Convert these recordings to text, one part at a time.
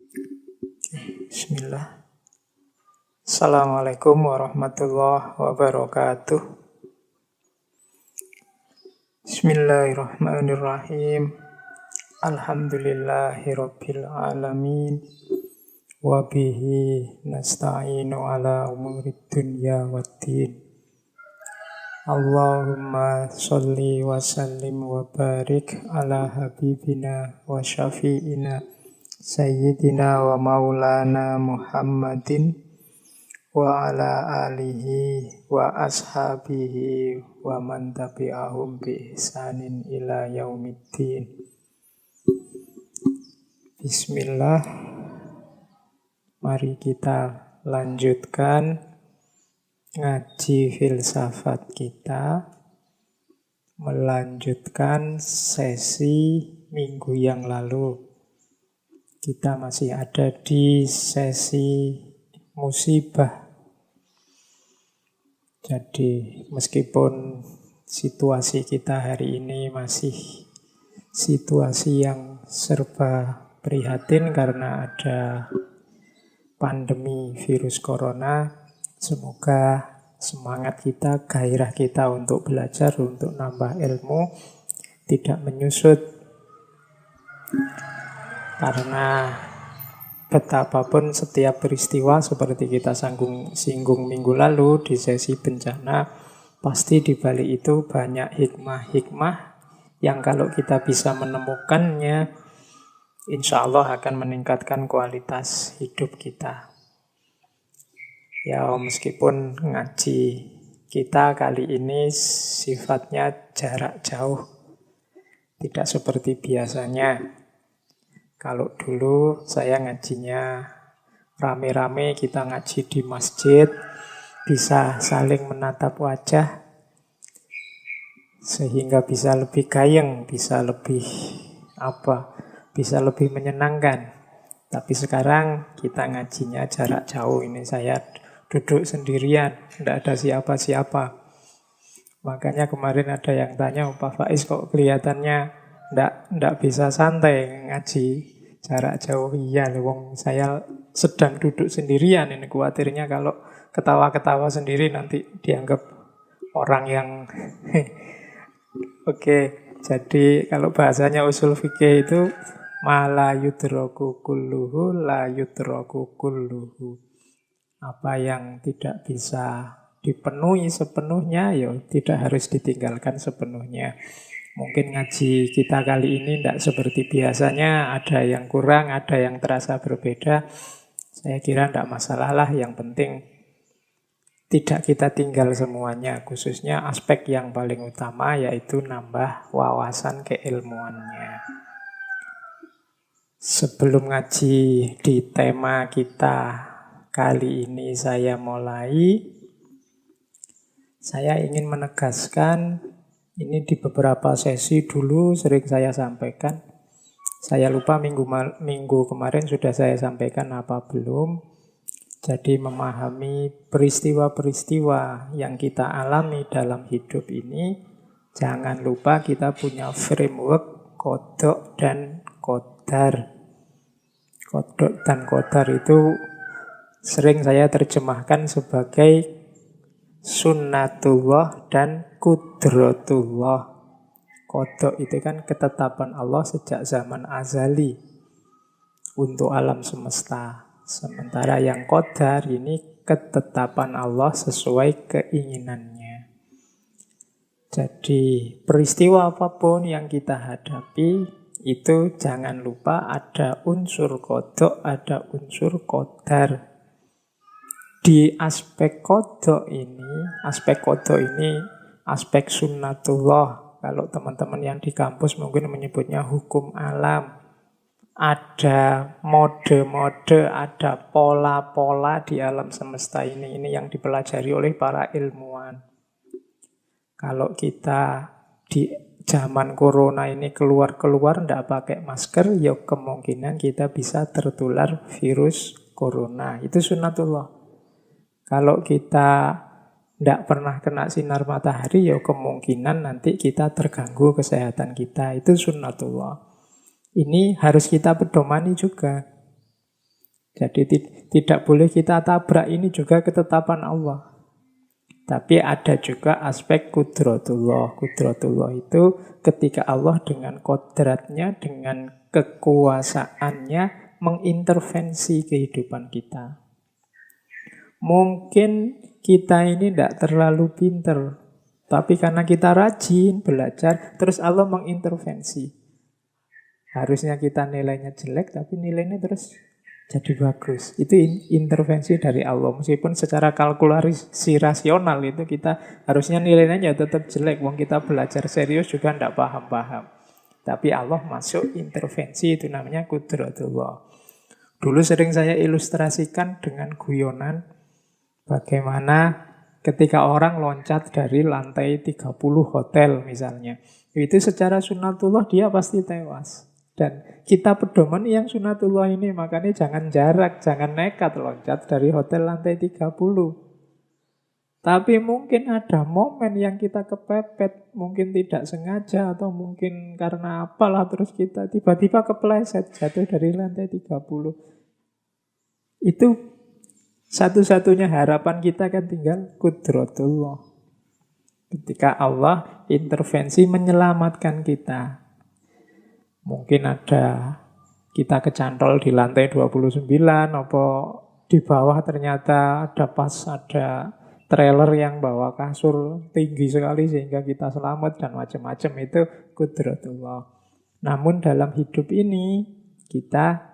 Bismillah. Assalamualaikum warahmatullahi wabarakatuh. Bismillahirrahmanirrahim. Alhamdulillahirabbil alamin. Wa bihi nasta'inu ala umurid dunya waddin. Allahumma sholli wa sallim wa barik ala habibina wa syafi'ina Sayyidina wa maulana Muhammadin wa ala alihi wa ashabihi wa man tabi'ahum bi ihsanin ila yaumiddin. Bismillah. Mari kita lanjutkan ngaji filsafat kita, melanjutkan sesi minggu yang lalu. Kita masih ada di sesi musibah. Jadi meskipun situasi kita hari ini masih situasi yang serba prihatin karena ada pandemi virus corona, semoga semangat kita, gairah kita untuk belajar, untuk nambah ilmu tidak menyusut. Karena betapapun setiap peristiwa seperti kita singgung minggu lalu di sesi bencana, pasti di balik itu banyak hikmah-hikmah yang kalau kita bisa menemukannya, insya Allah akan meningkatkan kualitas hidup kita. Ya, meskipun ngaji kita kali ini sifatnya jarak jauh, tidak seperti biasanya. Kalau dulu saya ngajinya rame-rame, kita ngaji di masjid, bisa saling menatap wajah, sehingga bisa lebih gayeng, bisa lebih bisa lebih menyenangkan. Tapi sekarang kita ngajinya jarak jauh, ini saya duduk sendirian, tidak ada siapa-siapa. Makanya kemarin ada yang tanya, Pak Faiz kok kelihatannya tidak bisa santai ngaji jarak jauh. Iya, wong saya sedang duduk sendirian. Ini khawatirnya kalau ketawa-ketawa sendiri nanti dianggap orang yang Oke, jadi kalau bahasanya usul fikih itu la yudraku kulluhu la yudraku kulluhu. Apa yang tidak bisa dipenuhi sepenuhnya, ya tidak harus ditinggalkan sepenuhnya. Mungkin ngaji kita kali ini tidak seperti biasanya, ada yang kurang, ada yang terasa berbeda. Saya kira tidak masalah lah, yang penting tidak kita tinggal semuanya, khususnya aspek yang paling utama yaitu nambah wawasan keilmuannya. Sebelum ngaji di tema kita kali ini saya ingin menegaskan. Ini di beberapa sesi dulu sering saya sampaikan. Saya lupa minggu kemarin sudah saya sampaikan apa belum. Jadi memahami peristiwa-peristiwa yang kita alami dalam hidup ini, jangan lupa kita punya framework qadha dan qadar. Qadha dan qadar itu sering saya terjemahkan sebagai sunnatullah dan kudratullah. Qadha itu kan ketetapan Allah sejak zaman azali untuk alam semesta. Sementara yang qadar ini ketetapan Allah sesuai keinginannya. Jadi peristiwa apapun yang kita hadapi itu jangan lupa ada unsur qadha, ada unsur qadar. Di aspek qadha ini, aspek sunnatullah. Kalau teman-teman yang di kampus mungkin menyebutnya hukum alam. Ada mode-mode, ada pola-pola di alam semesta ini. Ini yang dipelajari oleh para ilmuwan. Kalau kita di zaman corona ini keluar-keluar tidak pakai masker, ya kemungkinan kita bisa tertular virus corona. Itu sunnatullah. Kalau kita tidak pernah kena sinar matahari, ya kemungkinan nanti kita terganggu kesehatan kita. Itu sunnatullah. Ini harus kita pedomani juga. Jadi tidak boleh kita tabrak, ini juga ketetapan Allah. Tapi ada juga aspek kudratullah. Kudratullah itu ketika Allah dengan kodratnya, dengan kekuasaannya mengintervensi kehidupan kita. Mungkin kita ini tidak terlalu pinter, tapi karena kita rajin belajar, terus Allah mengintervensi. Harusnya kita nilainya jelek, tapi nilainya terus jadi bagus. Itu intervensi dari Allah. Meskipun secara kalkulasi rasional itu kita harusnya nilainya ya tetap jelek. Wong kita belajar serius juga tidak paham-paham. Tapi Allah masuk intervensi, itu namanya kudratullah. Dulu sering saya ilustrasikan dengan guyonan bagaimana ketika orang loncat dari lantai 30 hotel misalnya. Itu secara sunatullah dia pasti tewas. Dan kita pedoman yang sunatullah ini, makanya jangan jarak, jangan nekat loncat dari hotel lantai 30. Tapi mungkin ada momen yang kita kepepet, mungkin tidak sengaja atau mungkin karena apalah, terus kita tiba-tiba kepleset jatuh dari lantai 30. Itu satu-satunya harapan kita kan tinggal kudratullah. Ketika Allah intervensi menyelamatkan kita. Mungkin ada kita kecantol di lantai 29, apa di bawah ternyata ada trailer yang bawa kasur tinggi sekali sehingga kita selamat dan macam-macam, itu kudratullah. Namun dalam hidup ini kita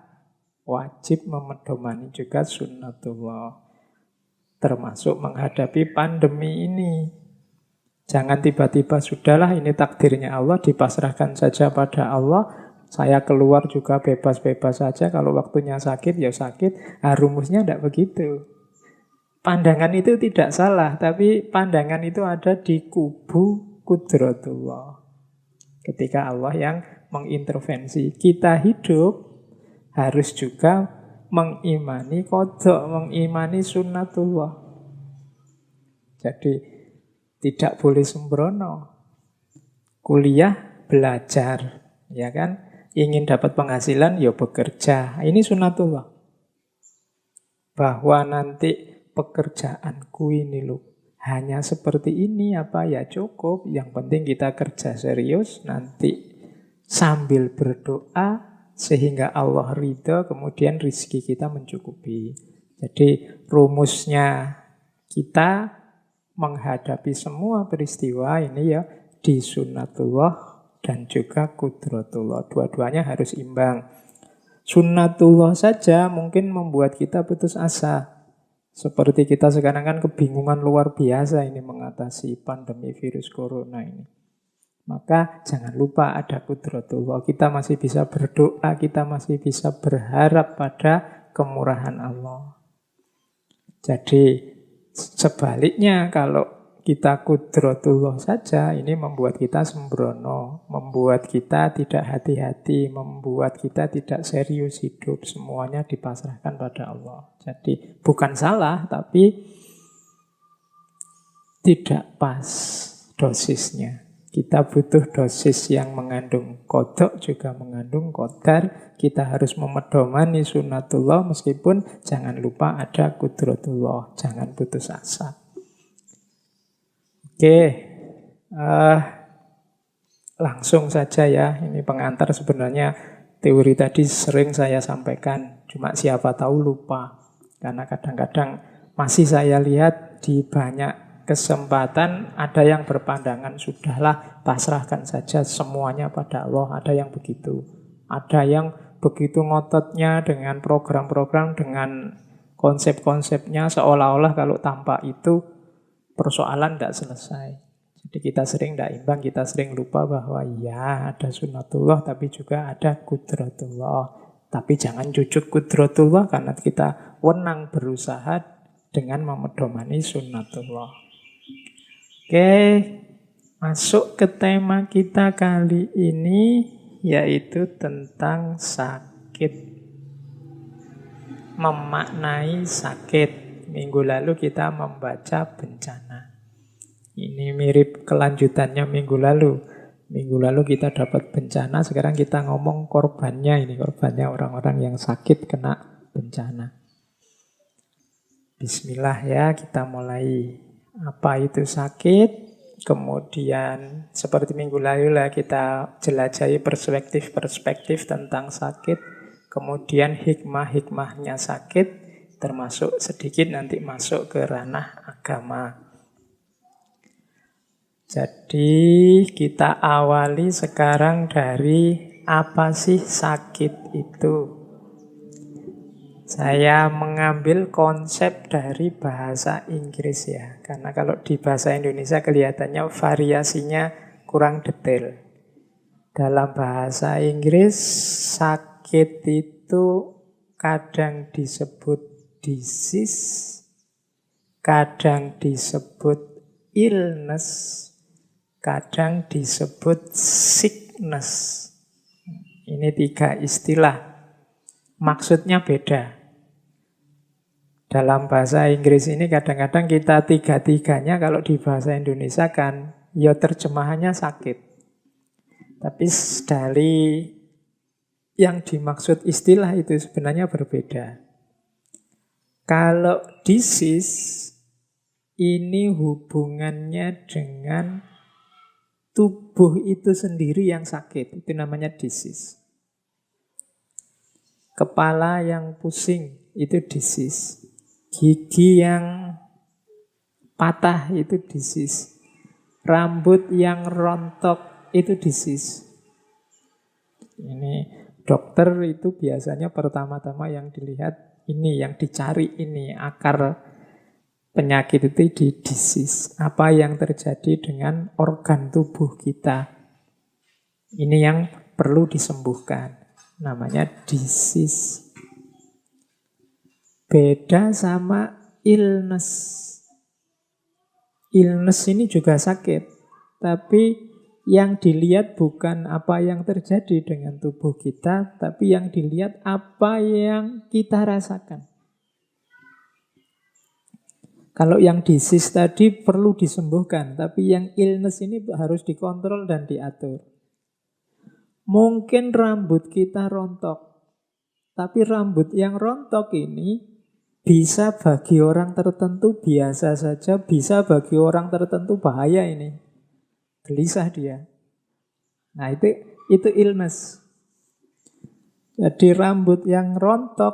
wajib memedomani juga sunnatullah. Termasuk menghadapi pandemi ini. Jangan tiba-tiba sudahlah ini takdirnya Allah, dipasrahkan saja pada Allah. Saya keluar juga bebas-bebas saja, kalau waktunya sakit ya sakit. Rumusnya tidak begitu. Pandangan itu tidak salah, tapi pandangan itu ada di kubu kudratullah. Ketika Allah yang mengintervensi, kita hidup harus juga mengimani qadha, mengimani sunnatullah. Jadi tidak boleh sembrono. Kuliah, belajar, ya kan? Ingin dapat penghasilan, ya bekerja. Ini sunnatullah. Bahwa nanti pekerjaanku ini loh, hanya seperti ini apa ya cukup. Yang penting kita kerja serius, nanti sambil berdoa sehingga Allah ridha, kemudian rizki kita mencukupi. Jadi rumusnya kita menghadapi semua peristiwa ini ya di sunnatullah dan juga kudratullah. Dua-duanya harus imbang. Sunnatullah saja mungkin membuat kita putus asa. Seperti kita sekarang kan kebingungan luar biasa ini mengatasi pandemi virus corona ini. Maka jangan lupa ada kudratullah. Kita masih bisa berdoa, kita masih bisa berharap pada kemurahan Allah. Jadi sebaliknya kalau kita kudratullah saja, ini membuat kita sembrono, membuat kita tidak hati-hati, membuat kita tidak serius hidup. Semuanya dipasrahkan pada Allah. Jadi bukan salah, tapi tidak pas dosisnya. Kita butuh dosis yang mengandung qadha juga mengandung qadar. Kita harus memedomani sunnatullah meskipun jangan lupa ada kudratullah. Jangan putus asa. Oke, langsung saja ya. Ini pengantar sebenarnya teori tadi sering saya sampaikan. Cuma siapa tahu lupa. Karena kadang-kadang masih saya lihat di banyak kesempatan ada yang berpandangan sudahlah pasrahkan saja semuanya pada Allah. Ada yang begitu. Ada yang begitu ngototnya dengan program-program, dengan konsep-konsepnya seolah-olah kalau tanpa itu persoalan tidak selesai. Jadi kita sering tidak imbang, kita sering lupa bahwa ya ada sunnatullah tapi juga ada kudratullah. Tapi jangan jujuk kudratullah karena kita wenang berusaha dengan memedomani sunnatullah. Oke, masuk ke tema kita kali ini, yaitu tentang sakit. Memaknai sakit. Minggu lalu kita membaca bencana. Ini mirip kelanjutannya minggu lalu. Minggu lalu kita dapat bencana, sekarang kita ngomong korbannya. Ini korbannya orang-orang yang sakit kena bencana. Bismillah ya, kita mulai. Apa itu sakit? Kemudian seperti minggu lalu lah kita jelajahi perspektif-perspektif tentang sakit. Kemudian hikmah-hikmahnya sakit, termasuk sedikit nanti masuk ke ranah agama. Jadi kita awali sekarang dari apa sih sakit itu. Saya mengambil konsep dari bahasa Inggris ya. Karena kalau di bahasa Indonesia kelihatannya variasinya kurang detail. Dalam bahasa Inggris, sakit itu kadang disebut disease, kadang disebut illness, kadang disebut sickness. Ini 3 istilah. Maksudnya beda. Dalam bahasa Inggris ini kadang-kadang kita 3-3-nya kalau di bahasa Indonesia kan ya terjemahannya sakit. Tapi dari yang dimaksud istilah itu sebenarnya berbeda. Kalau disease ini hubungannya dengan tubuh itu sendiri yang sakit. Itu namanya disease. Kepala yang pusing itu disease. Gigi yang patah itu disease. Rambut yang rontok itu disease. Ini dokter itu biasanya pertama-tama yang dilihat ini, yang dicari ini, akar penyakit itu di disease. Apa yang terjadi dengan organ tubuh kita. Ini yang perlu disembuhkan. Namanya disease. Beda sama illness. Illness ini juga sakit. Tapi yang dilihat bukan apa yang terjadi dengan tubuh kita, tapi yang dilihat apa yang kita rasakan. Kalau yang disease tadi perlu disembuhkan, tapi yang illness ini harus dikontrol dan diatur. Mungkin rambut kita rontok, tapi rambut yang rontok ini bisa bagi orang tertentu biasa saja, bisa bagi orang tertentu bahaya ini. Gelisah dia. Nah itu illness. Jadi rambut yang rontok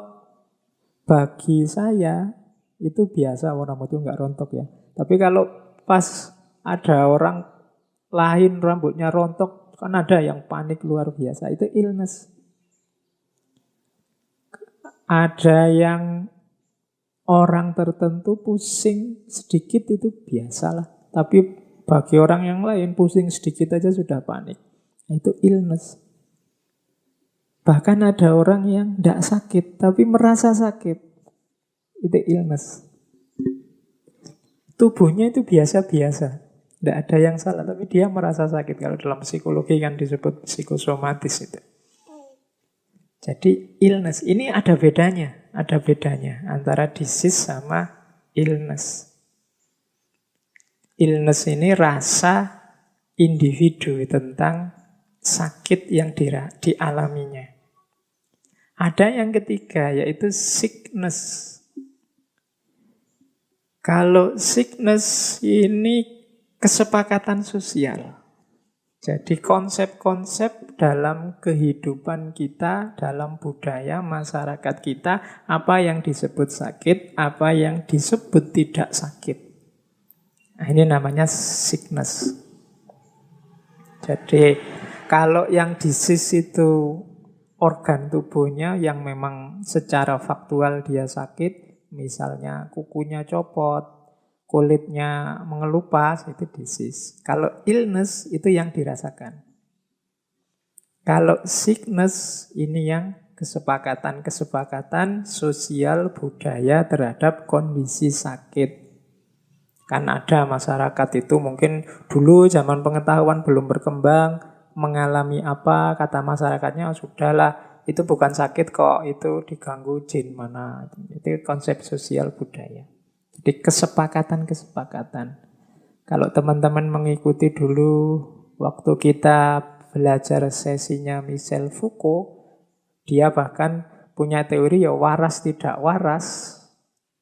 bagi saya itu biasa, rambut itu nggak rontok ya. Tapi kalau pas ada orang lain rambutnya rontok, kan ada yang panik luar biasa. Itu illness. Ada yang orang tertentu pusing sedikit itu biasalah. Tapi bagi orang yang lain pusing sedikit aja sudah panik. Itu illness. Bahkan ada orang yang tidak sakit tapi merasa sakit. Itu illness. Tubuhnya itu biasa-biasa. Tidak ada yang salah tapi dia merasa sakit. Kalau dalam psikologi kan disebut psikosomatis itu. Jadi illness ini ada bedanya antara disease sama illness. Illness ini rasa individu tentang sakit yang dialaminya. Ada yang ketiga yaitu sickness. Kalau sickness ini kesepakatan sosial. Jadi konsep-konsep dalam kehidupan kita, dalam budaya masyarakat kita, apa yang disebut sakit, apa yang disebut tidak sakit. Nah, ini namanya sickness. Jadi kalau yang disease itu organ tubuhnya yang memang secara faktual dia sakit, misalnya kukunya copot, kulitnya mengelupas, itu disease. Kalau illness itu yang dirasakan. Kalau sickness ini yang kesepakatan sosial budaya terhadap kondisi sakit. Kan ada masyarakat itu mungkin dulu zaman pengetahuan belum berkembang, mengalami apa, kata masyarakatnya, sudahlah, itu bukan sakit kok, itu diganggu jin mana. Itu konsep sosial budaya. Jadi kesepakatan. Kalau teman-teman mengikuti dulu waktu kita belajar sesinya Michel Foucault, dia bahkan punya teori ya waras tidak waras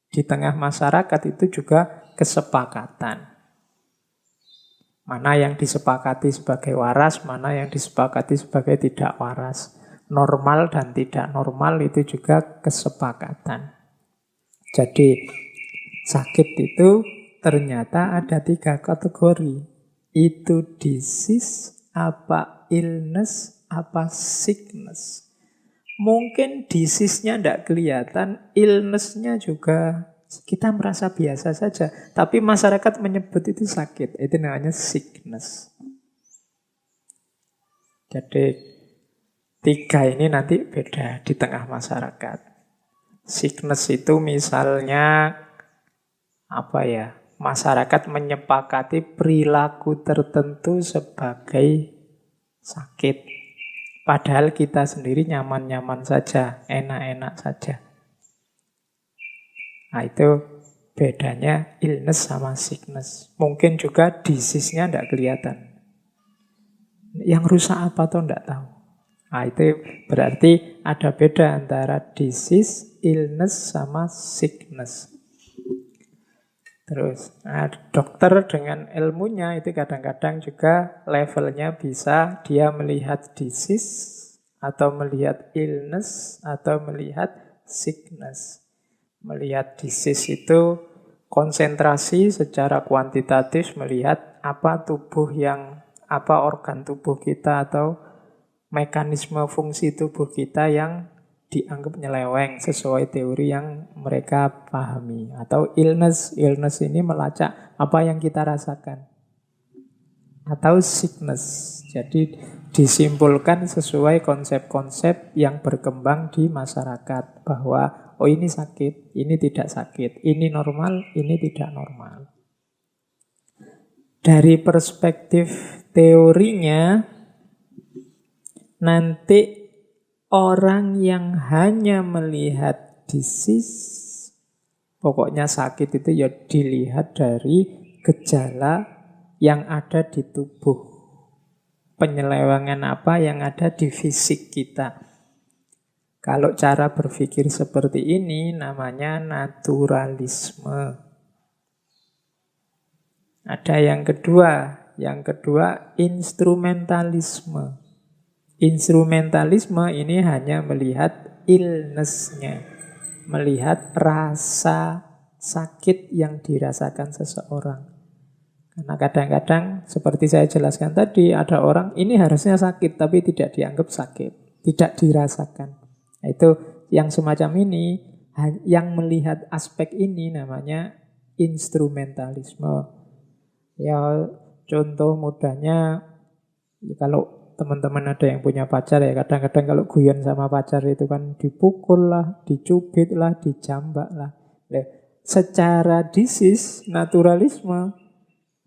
di tengah masyarakat itu juga kesepakatan. Mana yang disepakati sebagai waras, mana yang disepakati sebagai tidak waras. Normal dan tidak normal itu juga kesepakatan. Jadi sakit itu ternyata ada 3 kategori. Itu disease, apa illness, apa sickness. Mungkin disease-nya tidak kelihatan, illness-nya juga kita merasa biasa saja. Tapi masyarakat menyebut itu sakit. Itu namanya sickness. Jadi 3 ini nanti beda di tengah masyarakat. Sickness itu misalnya apa ya? Masyarakat menyepakati perilaku tertentu sebagai sakit. Padahal kita sendiri nyaman-nyaman saja, enak-enak saja. Nah itu bedanya illness sama sickness. Mungkin juga disease-nya tidak kelihatan. Yang rusak apa tuh tidak tahu. Nah itu berarti ada beda antara disease, illness sama sickness. Terus dokter dengan ilmunya itu kadang-kadang juga levelnya bisa dia melihat disease atau melihat illness atau melihat sickness. Melihat disease itu konsentrasi secara kuantitatif melihat apa organ tubuh kita atau mekanisme fungsi tubuh kita yang dianggap nyeleweng sesuai teori yang mereka pahami. Atau illness ini melacak apa yang kita rasakan. Atau sickness, jadi disimpulkan sesuai konsep-konsep yang berkembang di masyarakat bahwa oh ini sakit, ini tidak sakit, ini normal, ini tidak normal. Dari perspektif teorinya, nanti orang yang hanya melihat disease, pokoknya sakit itu ya dilihat dari gejala yang ada di tubuh. Penyelewengan apa yang ada di fisik kita. Kalau cara berpikir seperti ini namanya naturalisme. Ada yang kedua instrumentalisme. Instrumentalisme ini hanya melihat illness-nya, melihat rasa sakit yang dirasakan seseorang. Karena kadang-kadang seperti saya jelaskan tadi, ada orang ini harusnya sakit tapi tidak dianggap sakit, tidak dirasakan. Itu yang semacam ini, yang melihat aspek ini namanya instrumentalisme. Ya contoh mudahnya, kalau teman-teman ada yang punya pacar ya, kadang-kadang kalau guyon sama pacar itu kan dipukul lah, dicubit lah, dijambak lah. Secara disease, naturalisme,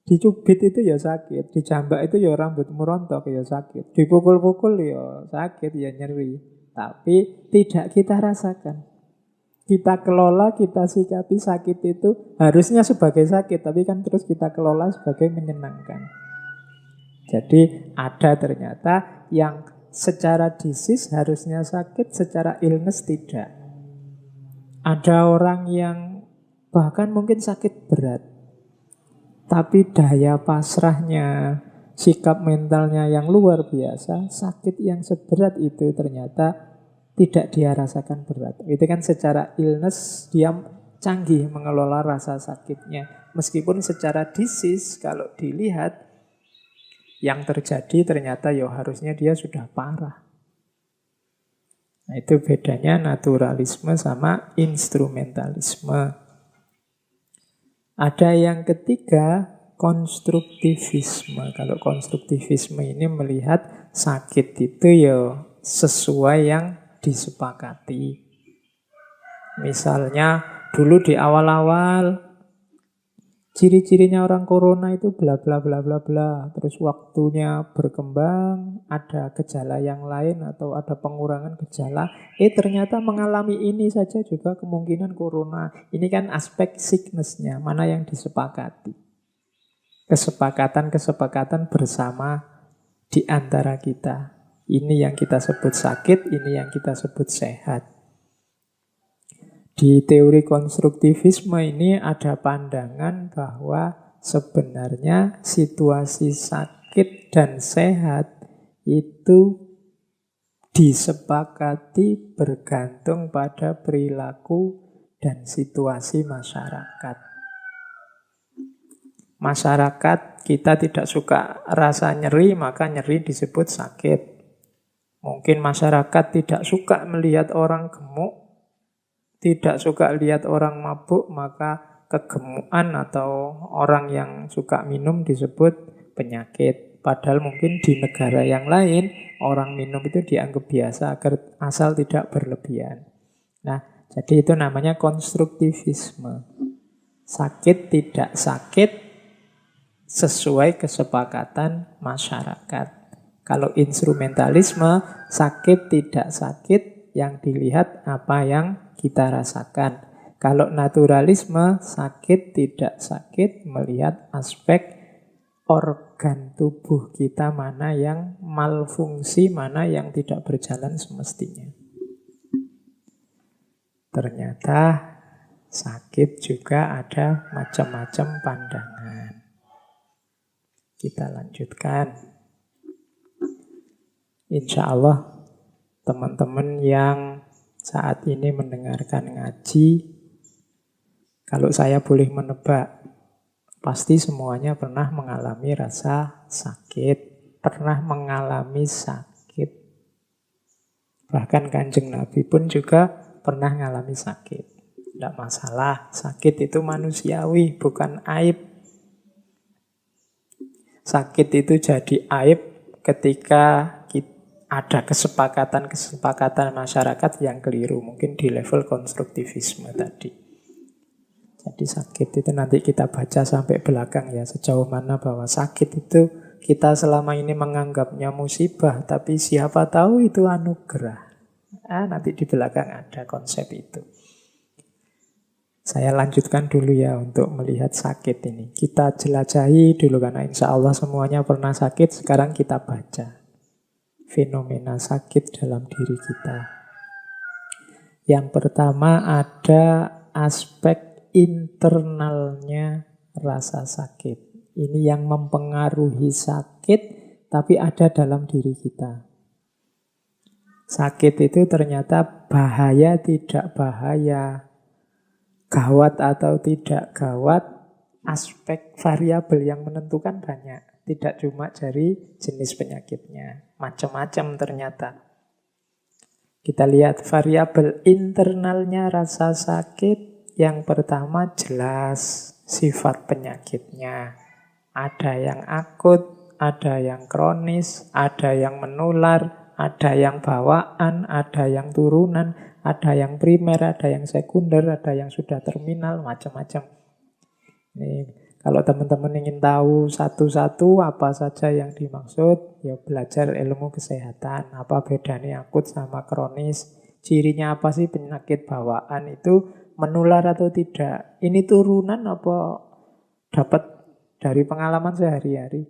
dicubit itu ya sakit, dijambak itu ya rambut merontok ya sakit, dipukul-pukul ya sakit, ya nyeri. Tapi tidak kita rasakan. Kita kelola, kita sikapi sakit itu harusnya sebagai sakit, tapi kan terus kita kelola sebagai menyenangkan. Jadi ada ternyata yang secara disease harusnya sakit, secara illness tidak. Ada orang yang bahkan mungkin sakit berat, tapi daya pasrahnya, sikap mentalnya yang luar biasa, sakit yang seberat itu ternyata tidak dia rasakan berat. Itu kan secara illness dia canggih mengelola rasa sakitnya. Meskipun secara disease kalau dilihat yang terjadi ternyata ya harusnya dia sudah parah. Nah, itu bedanya naturalisme sama instrumentalisme. Ada yang ketiga, konstruktivisme. Kalau konstruktivisme ini melihat sakit itu ya sesuai yang disepakati. Misalnya dulu di awal-awal ciri-cirinya orang corona itu bla bla bla bla bla. Terus waktunya berkembang, ada gejala yang lain atau ada pengurangan gejala. Ternyata mengalami ini saja juga kemungkinan corona. Ini kan aspek sickness-nya, mana yang disepakati. Kesepakatan bersama di antara kita. Ini yang kita sebut sakit, ini yang kita sebut sehat. Di teori konstruktivisme ini ada pandangan bahwa sebenarnya situasi sakit dan sehat itu disepakati bergantung pada perilaku dan situasi masyarakat. Masyarakat kita tidak suka rasa nyeri, maka nyeri disebut sakit. Mungkin masyarakat tidak suka melihat orang gemuk, tidak suka lihat orang mabuk, maka kegemukan atau orang yang suka minum disebut penyakit. Padahal mungkin di negara yang lain, orang minum itu dianggap biasa agar asal tidak berlebihan. Nah, jadi itu namanya konstruktivisme. Sakit tidak sakit sesuai kesepakatan masyarakat. Kalau instrumentalisme, sakit tidak sakit, yang dilihat apa yang kita rasakan. Kalau naturalisme, sakit tidak sakit, melihat aspek organ tubuh kita mana yang malfungsi, mana yang tidak berjalan semestinya. Ternyata sakit juga ada macam-macam pandangan. Kita lanjutkan. Insya Allah teman-teman yang saat ini mendengarkan ngaji, kalau saya boleh menebak, pasti semuanya pernah mengalami rasa sakit, pernah mengalami sakit. Bahkan Kanjeng Nabi pun juga pernah mengalami sakit. Tidak masalah, sakit itu manusiawi, bukan aib. Sakit itu jadi aib ketika ada kesepakatan masyarakat yang keliru. Mungkin di level konstruktivisme tadi. Jadi sakit itu nanti kita baca sampai belakang ya. Sejauh mana bahwa sakit itu kita selama ini menganggapnya musibah. Tapi siapa tahu itu anugerah. Nanti di belakang ada konsep itu. Saya lanjutkan dulu ya untuk melihat sakit ini. Kita jelajahi dulu karena insya Allah semuanya pernah sakit. Sekarang kita baca fenomena sakit dalam diri kita. Yang pertama ada aspek internalnya rasa sakit. Ini yang mempengaruhi sakit, tapi ada dalam diri kita. Sakit itu ternyata bahaya tidak bahaya, gawat atau tidak gawat, aspek variabel yang menentukan banyak. Tidak cuma dari jenis penyakitnya, macam-macam ternyata. Kita lihat variabel internalnya rasa sakit. Yang pertama jelas sifat penyakitnya. Ada yang akut, ada yang kronis, ada yang menular, ada yang bawaan, ada yang turunan, ada yang primer, ada yang sekunder, ada yang sudah terminal, macam-macam. Ini kalau teman-teman ingin tahu satu-satu apa saja yang dimaksud, ya belajar ilmu kesehatan. Apa bedanya akut sama kronis? Cirinya apa sih penyakit bawaan itu, menular atau tidak? Ini turunan apa dapat dari pengalaman sehari-hari?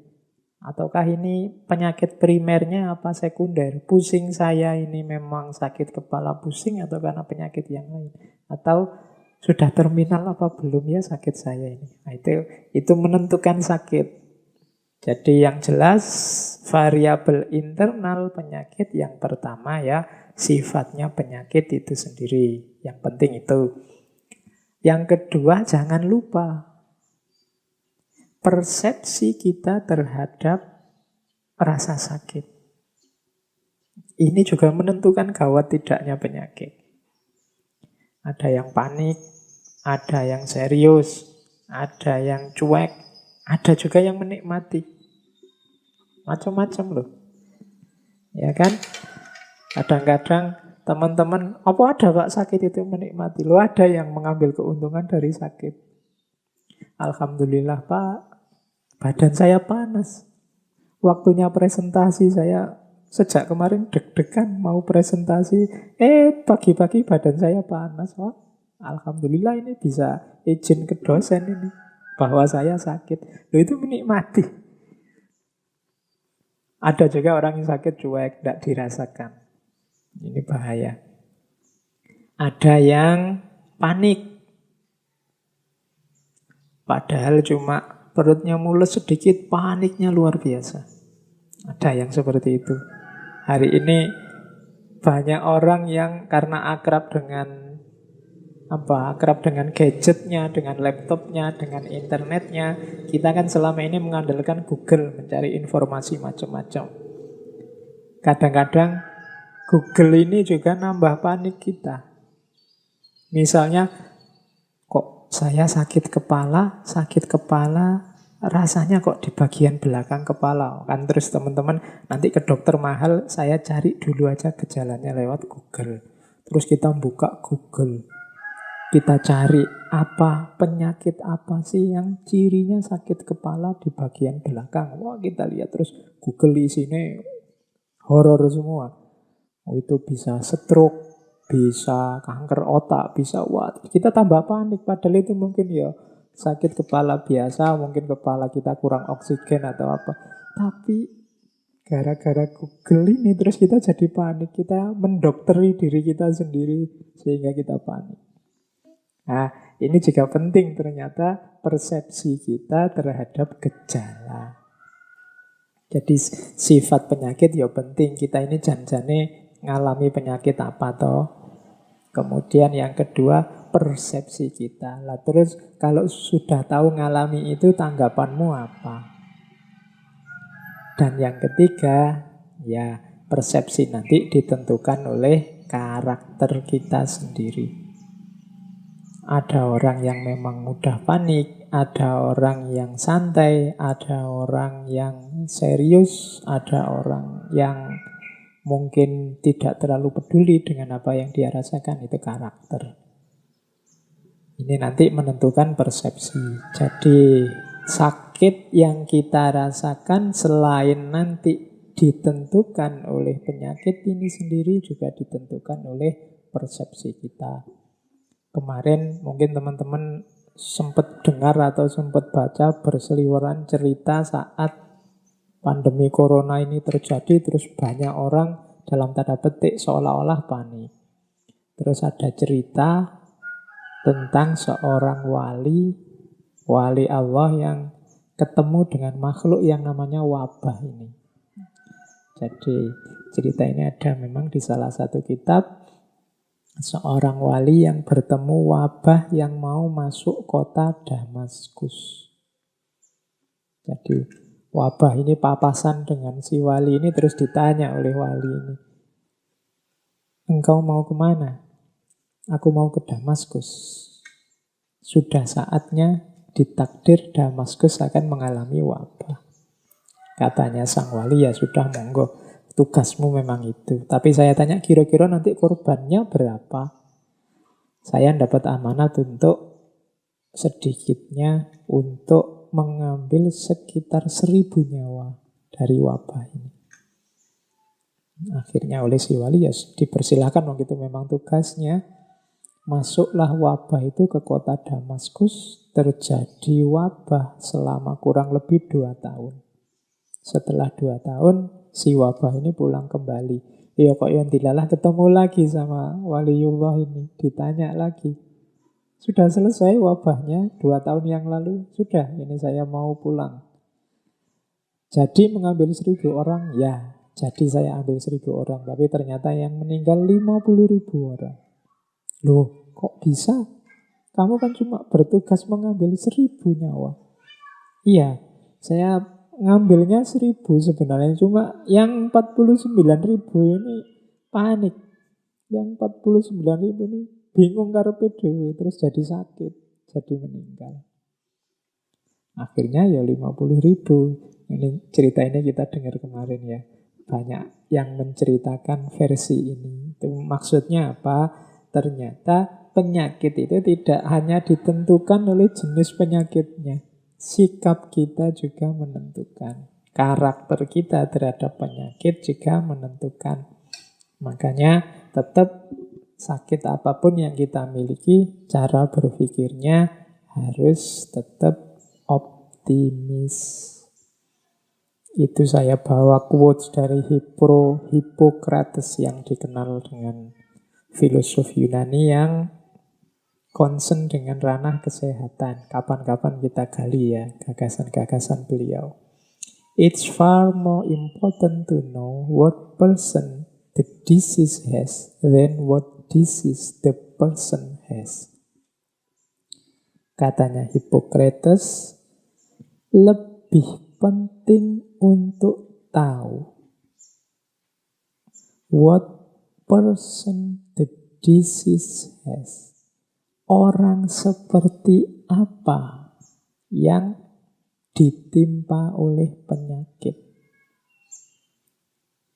Ataukah ini penyakit primernya apa sekunder? Pusing saya ini memang sakit kepala pusing atau karena penyakit yang lain? Atau sudah terminal apa belum ya sakit saya ini? Nah, itu menentukan sakit. Jadi yang jelas variabel internal penyakit yang pertama ya sifatnya penyakit itu sendiri. Yang penting itu. Yang kedua jangan lupa persepsi kita terhadap rasa sakit. Ini juga menentukan gawat tidaknya penyakit. Ada yang panik, ada yang serius, ada yang cuek, ada juga yang menikmati. Macam-macam loh. Ya kan? Kadang-kadang teman-teman, apa ada kok sakit itu menikmati? Loh ada yang mengambil keuntungan dari sakit. Alhamdulillah Pak, badan saya panas. Waktunya presentasi saya sejak kemarin deg-degan mau presentasi, pagi-pagi badan saya panas. Wah, alhamdulillah ini bisa izin ke dosen ini bahwa saya sakit. Loh itu menikmati. Ada juga orang yang sakit cuek, tidak dirasakan. Ini bahaya. Ada yang panik. Padahal cuma perutnya mules sedikit, paniknya luar biasa. Ada yang seperti itu. Hari ini banyak orang yang karena akrab dengan akrab dengan gadgetnya, dengan laptopnya, dengan internetnya. Kita kan selama ini mengandalkan Google mencari informasi macam-macam. Kadang-kadang Google ini juga nambah panik kita. Misalnya, kok saya sakit kepala, rasanya kok di bagian belakang kepala. Kan terus teman-teman nanti ke dokter mahal, saya cari dulu aja gejalanya lewat Google. Terus kita buka Google. Kita cari penyakit apa sih yang cirinya sakit kepala di bagian belakang. Wah, kita lihat terus Google isinya horor semua. Itu bisa stroke, bisa kanker otak, bisa kita tambah panik. Padahal itu mungkin ya sakit kepala biasa, mungkin kepala kita kurang oksigen atau apa. Tapi gara-gara Google ini terus kita jadi panik. Kita mendokteri diri kita sendiri sehingga kita panik. Nah, ini juga penting ternyata persepsi kita terhadap gejala. Jadi sifat penyakit ya penting. Kita ini janjane ngalami penyakit apa toh. Kemudian yang kedua, persepsi kita. Lah terus kalau sudah tahu ngalami itu, tanggapanmu apa? Dan yang ketiga, ya persepsi nanti ditentukan oleh karakter kita sendiri. Ada orang yang memang mudah panik, ada orang yang santai, ada orang yang serius, ada orang yang mungkin tidak terlalu peduli dengan apa yang dia rasakan. Itu karakter. Ini nanti menentukan persepsi. Jadi sakit yang kita rasakan selain nanti ditentukan oleh penyakit ini sendiri, juga ditentukan oleh persepsi kita. Kemarin mungkin teman-teman sempat dengar atau sempat baca berseliweran cerita saat pandemi corona ini terjadi, terus banyak orang dalam tanda petik seolah-olah panik. Terus ada cerita tentang seorang wali Allah yang ketemu dengan makhluk yang namanya wabah ini. Jadi cerita ini ada memang di salah satu kitab. Seorang wali yang bertemu wabah yang mau masuk kota Damaskus. Jadi wabah ini papasan dengan si wali ini, terus ditanya oleh wali ini, engkau mau kemana? Aku mau ke Damaskus. Sudah saatnya ditakdir Damaskus akan mengalami wabah. Katanya sang wali, ya sudah monggo. Tugasmu memang itu. Tapi saya tanya, kira-kira nanti korbannya berapa? Saya dapat amanat untuk sedikitnya untuk mengambil sekitar 1.000 nyawa dari wabah ini. Akhirnya oleh si wali ya dipersilahkan, begitu memang tugasnya. Masuklah wabah itu ke kota Damaskus. Terjadi wabah selama kurang lebih 2 tahun. Setelah 2 tahun, si wabah ini pulang kembali. Ya kok yang dilalah ketemu lagi sama waliullah ini. Ditanya lagi. Sudah selesai wabahnya 2 tahun yang lalu? Sudah, ini saya mau pulang. Jadi mengambil 1.000 orang? Ya, jadi saya ambil 1.000 orang. Tapi ternyata yang meninggal 50.000 orang. Loh, kok bisa? Kamu kan cuma bertugas mengambil 1.000 nyawa. Iya, saya ngambilnya 1.000 sebenarnya, cuma yang 49.000 ini panik. Yang 49.000 ini bingung karepe dhewe, terus jadi sakit, jadi meninggal. Akhirnya ya 50.000. Ini cerita ini kita dengar kemarin ya. Banyak yang menceritakan versi ini. Itu maksudnya apa? Ternyata penyakit itu tidak hanya ditentukan oleh jenis penyakitnya. Sikap kita juga menentukan. Karakter kita terhadap penyakit juga menentukan. Makanya tetap sakit apapun yang kita miliki, cara berpikirnya harus tetap optimis. Itu saya bawa quotes dari Hippocrates yang dikenal dengan filosof Yunani yang concern dengan ranah kesehatan. Kapan-kapan kita gali ya gagasan-gagasan beliau. It's far more important to know what person the disease has than what disease the person has. Katanya Hippocrates, lebih penting untuk tahu what person the disease has. Orang seperti apa yang ditimpa oleh penyakit,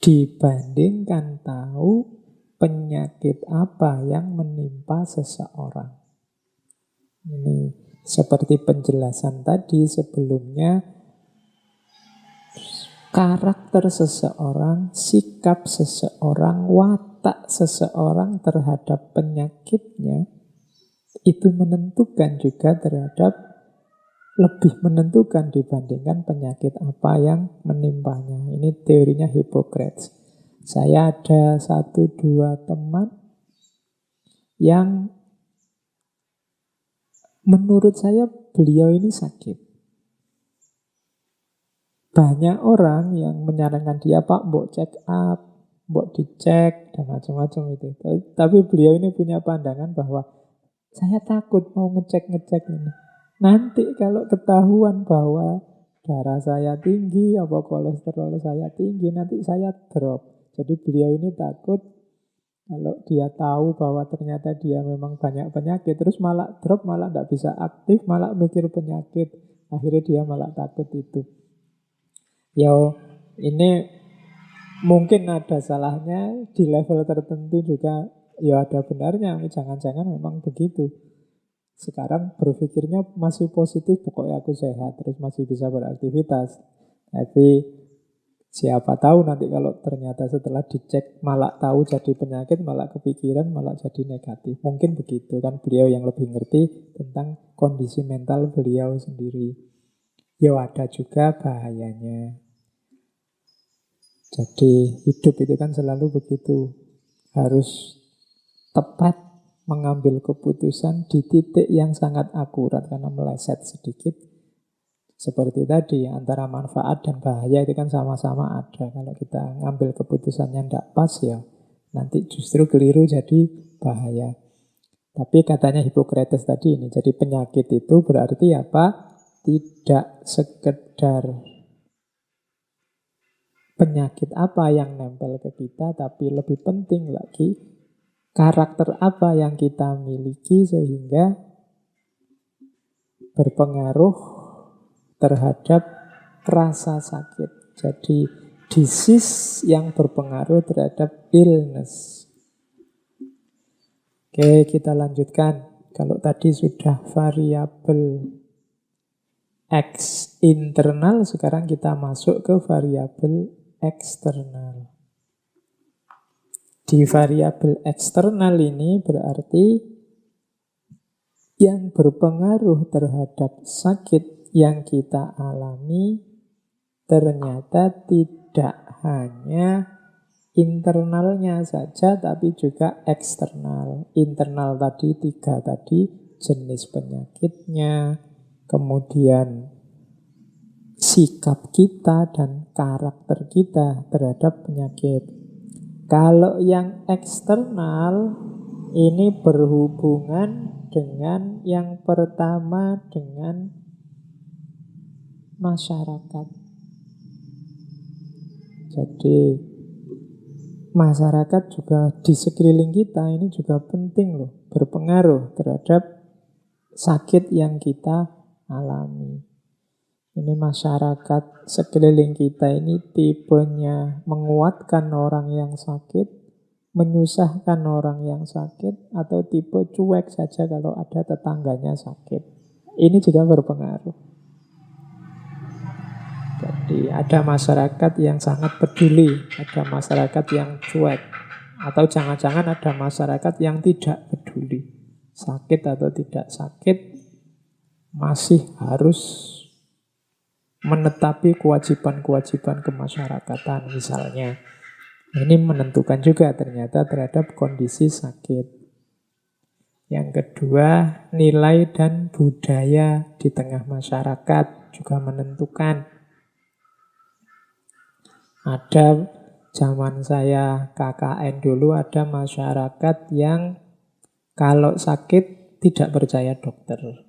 dibandingkan tahu penyakit apa yang menimpa seseorang. Ini seperti penjelasan tadi sebelumnya, karakter seseorang, sikap seseorang, watak seseorang terhadap penyakitnya itu menentukan juga lebih menentukan dibandingkan penyakit apa yang menimpanya. Ini teorinya Hippocrates. Saya ada 1-2 teman yang menurut saya beliau ini sakit. Banyak orang yang menyarankan dia, Pak, mbok check up, mbok dicek, dan macam-macam itu. Tapi beliau ini punya pandangan bahwa saya takut mau ngecek-ngecek ini. Nanti kalau ketahuan bahwa darah saya tinggi, apa kolesterol saya tinggi, nanti saya drop. Jadi beliau ini takut kalau dia tahu bahwa ternyata dia memang banyak penyakit, terus malah drop, malah tidak bisa aktif, malah mikir penyakit. Akhirnya dia malah takut itu. Ya, ini mungkin ada salahnya, di level tertentu juga ya ada benarnya. Jangan-jangan memang begitu. Sekarang berpikirnya masih positif, pokoknya aku sehat, terus masih bisa beraktivitas. Tapi siapa tahu nanti kalau ternyata setelah dicek malah tahu jadi penyakit, malah kepikiran, malah jadi negatif. Mungkin begitu kan, beliau yang lebih ngerti tentang kondisi mental beliau sendiri. Ya ada juga bahayanya. Jadi hidup itu kan selalu begitu. Harus tepat mengambil keputusan di titik yang sangat akurat, karena meleset sedikit. Seperti tadi, antara manfaat dan bahaya itu kan sama-sama ada. Kalau kita ngambil keputusannya tidak pas ya, nanti justru keliru jadi bahaya. Tapi katanya Hippocrates tadi ini, jadi penyakit itu berarti apa? Tidak sekedar penyakit apa yang nempel ke kita, tapi lebih penting lagi karakter apa yang kita miliki sehingga berpengaruh terhadap rasa sakit. Jadi disease yang berpengaruh terhadap illness. Oke, kita lanjutkan. Kalau tadi sudah variabel X internal, sekarang kita masuk ke variabel eksternal. Di variabel eksternal ini berarti yang berpengaruh terhadap sakit yang kita alami ternyata tidak hanya internalnya saja, tapi juga eksternal. Internal tadi 3 tadi, jenis penyakitnya, kemudian sikap kita dan karakter kita terhadap penyakit. Kalau yang eksternal ini berhubungan dengan yang pertama, dengan masyarakat. Jadi masyarakat juga di sekeliling kita ini juga penting loh, berpengaruh terhadap sakit yang kita alami. Ini masyarakat sekeliling kita ini tipenya menguatkan orang yang sakit, menyusahkan orang yang sakit, atau tipe cuek saja kalau ada tetangganya sakit. Ini juga berpengaruh. Jadi ada masyarakat yang sangat peduli, ada masyarakat yang cuek, atau jangan-jangan ada masyarakat yang tidak peduli. Sakit atau tidak sakit, masih harus menetapi kewajiban-kewajiban kemasyarakatan misalnya. Ini menentukan juga ternyata terhadap kondisi sakit. Yang kedua, nilai dan budaya di tengah masyarakat juga menentukan. Ada zaman saya KKN dulu, ada masyarakat yang kalau sakit tidak percaya dokter.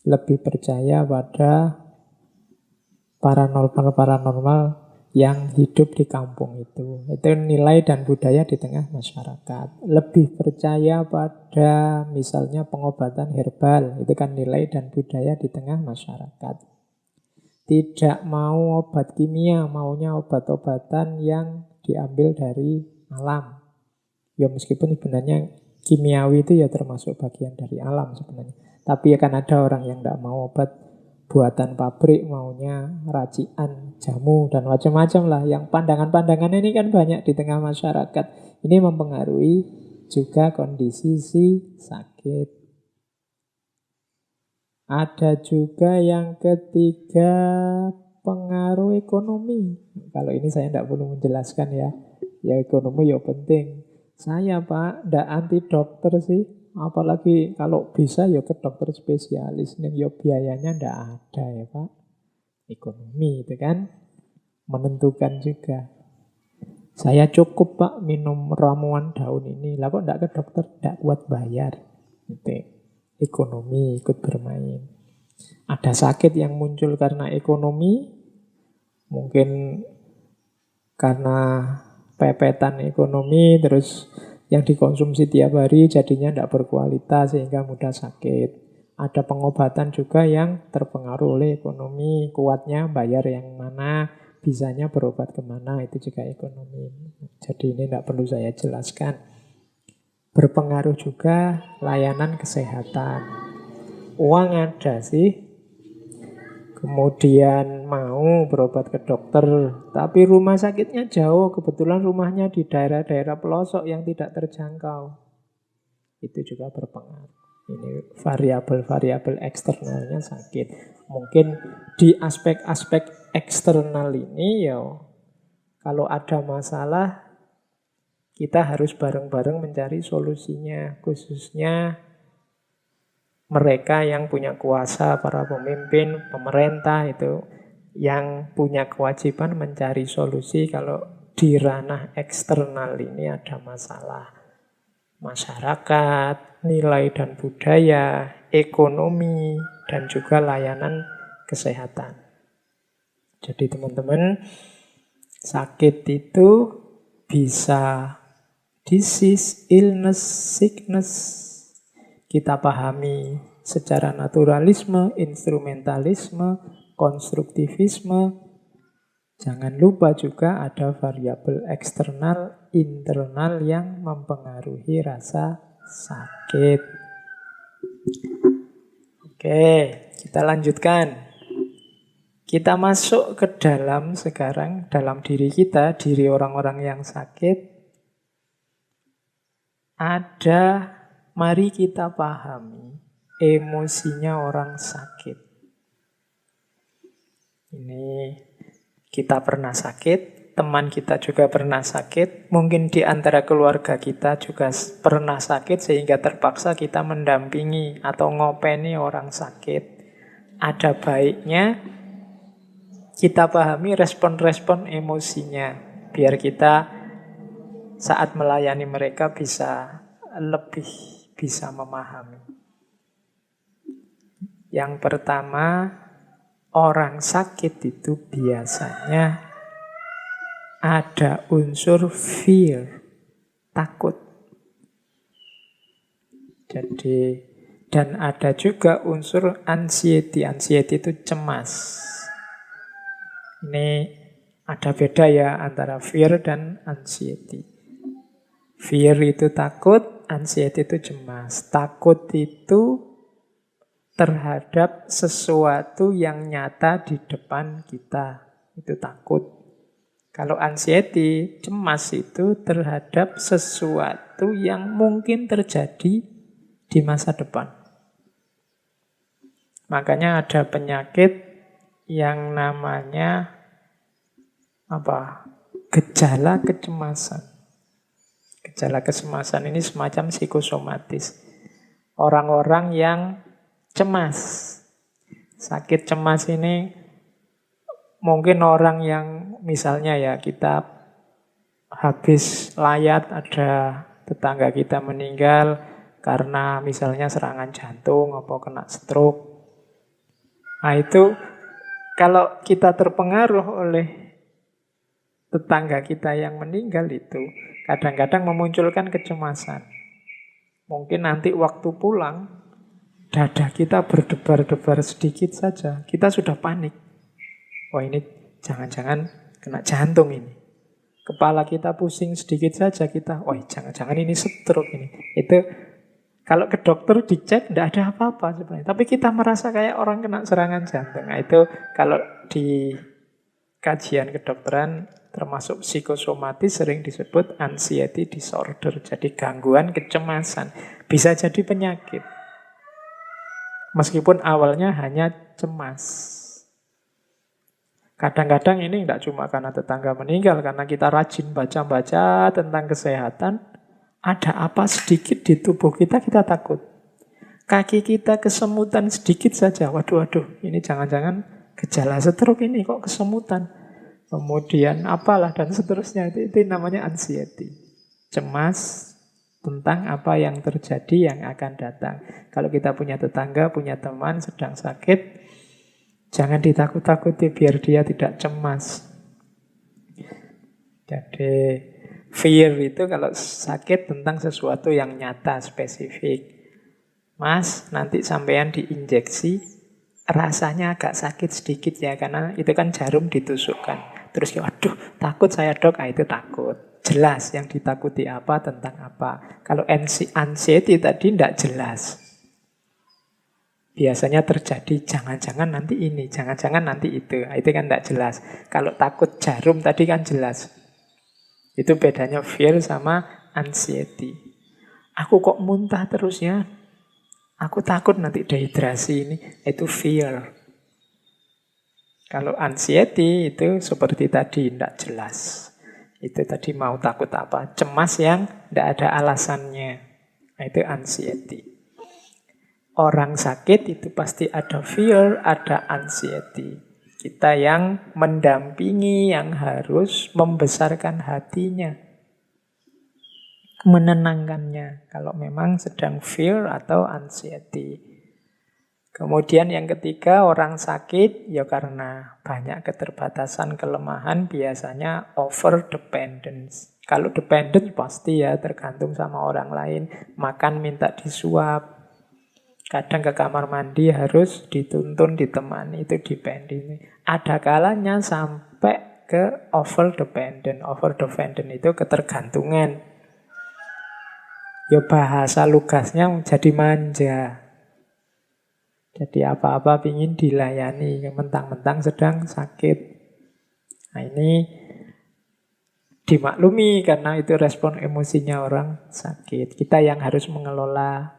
Lebih percaya pada paranormal-paranormal yang hidup di kampung itu. Itu nilai dan budaya di tengah masyarakat. Lebih percaya pada misalnya pengobatan herbal. Itu kan nilai dan budaya di tengah masyarakat. Tidak mau obat kimia, maunya obat-obatan yang diambil dari alam. Ya meskipun sebenarnya kimiawi itu ya termasuk bagian dari alam sebenarnya. Tapi akan ada orang yang tidak mau obat buatan pabrik, maunya racikan, jamu, dan macam-macam lah. Yang pandangan-pandangan ini kan banyak di tengah masyarakat. Ini mempengaruhi juga kondisi si sakit. Ada juga yang ketiga, pengaruh ekonomi. Kalau ini saya tidak perlu menjelaskan ya. Ya ekonomi ya penting. Saya Pak, tidak anti dokter sih. Apalagi kalau bisa ya ke dokter spesialis. Nih ya biayanya tidak ada ya Pak. Ekonomi itu kan menentukan juga. Saya cukup Pak minum ramuan daun ini. Lah kok tidak ke dokter? Tidak kuat bayar. Gitu. Ekonomi ikut bermain. Ada sakit yang muncul karena ekonomi. Mungkin karena pepetan ekonomi, terus yang dikonsumsi tiap hari jadinya tidak berkualitas sehingga mudah sakit. Ada pengobatan juga yang terpengaruh oleh ekonomi, kuatnya bayar yang mana, bisanya berobat kemana, itu juga ekonomi. Jadi ini tidak perlu saya jelaskan. Berpengaruh juga layanan kesehatan. Uang ada sih, kemudian mau berobat ke dokter, tapi rumah sakitnya jauh, kebetulan rumahnya di daerah-daerah pelosok yang tidak terjangkau. Itu juga berpengaruh. Ini variabel-variabel eksternalnya sakit. Mungkin di aspek-aspek eksternal ini ya, kalau ada masalah, kita harus bareng-bareng mencari solusinya. Khususnya mereka yang punya kuasa, para pemimpin, pemerintah itu yang punya kewajiban mencari solusi kalau di ranah eksternal ini ada masalah. Masyarakat, nilai dan budaya, ekonomi, dan juga layanan kesehatan. Jadi teman-teman, sakit itu bisa disease, illness, sickness. Kita pahami secara naturalisme, instrumentalisme, konstruktivisme. Jangan lupa juga ada variabel eksternal, internal yang mempengaruhi rasa sakit. Oke, kita lanjutkan. Kita masuk ke dalam sekarang, dalam diri kita, diri orang-orang yang sakit. Ada, mari kita pahami emosinya orang sakit. Ini kita pernah sakit, teman kita juga pernah sakit, mungkin di antara keluarga kita juga pernah sakit sehingga terpaksa kita mendampingi atau ngopeni orang sakit. Ada baiknya kita pahami respon-respon emosinya biar kita saat melayani mereka bisa lebih bisa memahami. Yang pertama, orang sakit itu biasanya ada unsur fear, takut. Jadi, dan ada juga unsur anxiety. Anxiety itu cemas. Ini ada beda ya antara fear dan anxiety. Fear itu takut, anxiety itu cemas. Takut itu terhadap sesuatu yang nyata di depan kita. Itu takut. Kalau anxiety, cemas itu terhadap sesuatu yang mungkin terjadi di masa depan. Makanya ada penyakit yang namanya gejala kecemasan. Gejala kecemasan ini semacam psikosomatis. Orang-orang yang cemas. Sakit cemas ini mungkin orang yang misalnya ya kita habis layat ada tetangga kita meninggal karena misalnya serangan jantung atau kena stroke. Nah itu kalau kita terpengaruh oleh tetangga kita yang meninggal itu kadang-kadang memunculkan kecemasan. Mungkin nanti waktu pulang dada kita berdebar-debar sedikit saja, kita sudah panik. Wah ini jangan-jangan kena jantung ini. Kepala kita pusing sedikit saja kita, wah jangan-jangan ini stroke ini. Itu kalau ke dokter dicek tidak ada apa-apa sebenarnya. Tapi kita merasa kayak orang kena serangan jantung. Nah itu kalau di kajian kedokteran termasuk psikosomatis sering disebut anxiety disorder. Jadi gangguan kecemasan. Bisa jadi penyakit. Meskipun awalnya hanya cemas. Kadang-kadang ini tidak cuma karena tetangga meninggal, karena kita rajin baca-baca tentang kesehatan, ada apa sedikit di tubuh kita, kita takut. Kaki kita kesemutan sedikit saja, waduh, ini jangan-jangan gejala stroke ini, kok kesemutan. Kemudian apalah dan seterusnya, itu namanya anxiety. Cemas tentang apa yang terjadi, yang akan datang. Kalau kita punya tetangga, punya teman sedang sakit, jangan ditakut-takuti biar dia tidak cemas. Jadi fear itu kalau sakit tentang sesuatu yang nyata, spesifik. Mas, nanti sampean diinjeksi, rasanya agak sakit sedikit ya, karena itu kan jarum ditusukkan. Terus, waduh, takut saya dok, itu takut. Jelas yang ditakuti apa, tentang apa. Kalau anxiety tadi tidak jelas. Biasanya terjadi jangan-jangan nanti ini, jangan-jangan nanti itu. Itu kan tidak jelas. Kalau takut jarum tadi kan jelas. Itu bedanya fear sama anxiety. Aku kok muntah terus ya? Aku takut nanti dehidrasi ini. Itu fear. Kalau anxiety itu seperti tadi, tidak jelas. Itu tadi mau takut apa? Cemas yang tidak ada alasannya. Nah, itu anxiety. Orang sakit itu pasti ada fear, ada anxiety. Kita yang mendampingi, yang harus membesarkan hatinya. Menenangkannya. Kalau memang sedang fear atau anxiety. Kemudian yang ketiga, orang sakit, ya karena banyak keterbatasan, kelemahan, biasanya over dependence. Kalau dependent pasti ya tergantung sama orang lain. Makan minta disuap. Kadang ke kamar mandi harus dituntun, ditemani, itu dependent. Ada kalanya sampai ke over dependent. Over dependent itu ketergantungan. Ya bahasa lugasnya jadi manja. Jadi apa-apa pingin dilayani, mentang-mentang sedang sakit. Nah ini dimaklumi karena itu respon emosinya orang sakit. Kita yang harus mengelola.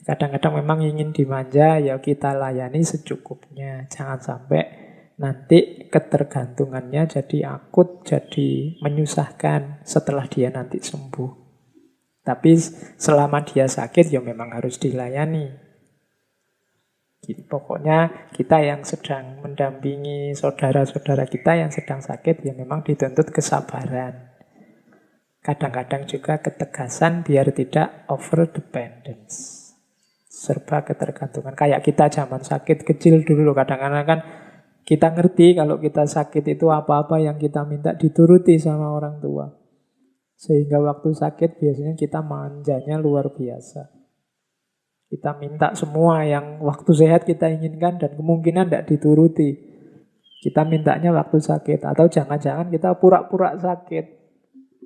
Kadang-kadang memang ingin dimanja, ya kita layani secukupnya. Jangan sampai nanti ketergantungannya jadi akut, jadi menyusahkan setelah dia nanti sembuh. Tapi selama dia sakit, ya memang harus dilayani. Jadi, pokoknya kita yang sedang mendampingi saudara-saudara kita yang sedang sakit, ya memang dituntut kesabaran. Kadang-kadang juga ketegasan biar tidak over dependence. Serba ketergantungan. Kayak kita zaman sakit kecil dulu. Kadang-kadang kan kita ngerti kalau kita sakit itu apa-apa yang kita minta dituruti sama orang tua. Sehingga waktu sakit biasanya kita manjanya luar biasa. Kita minta semua yang waktu sehat kita inginkan dan kemungkinan tidak dituruti. Kita mintanya waktu sakit. Atau jangan-jangan kita pura-pura sakit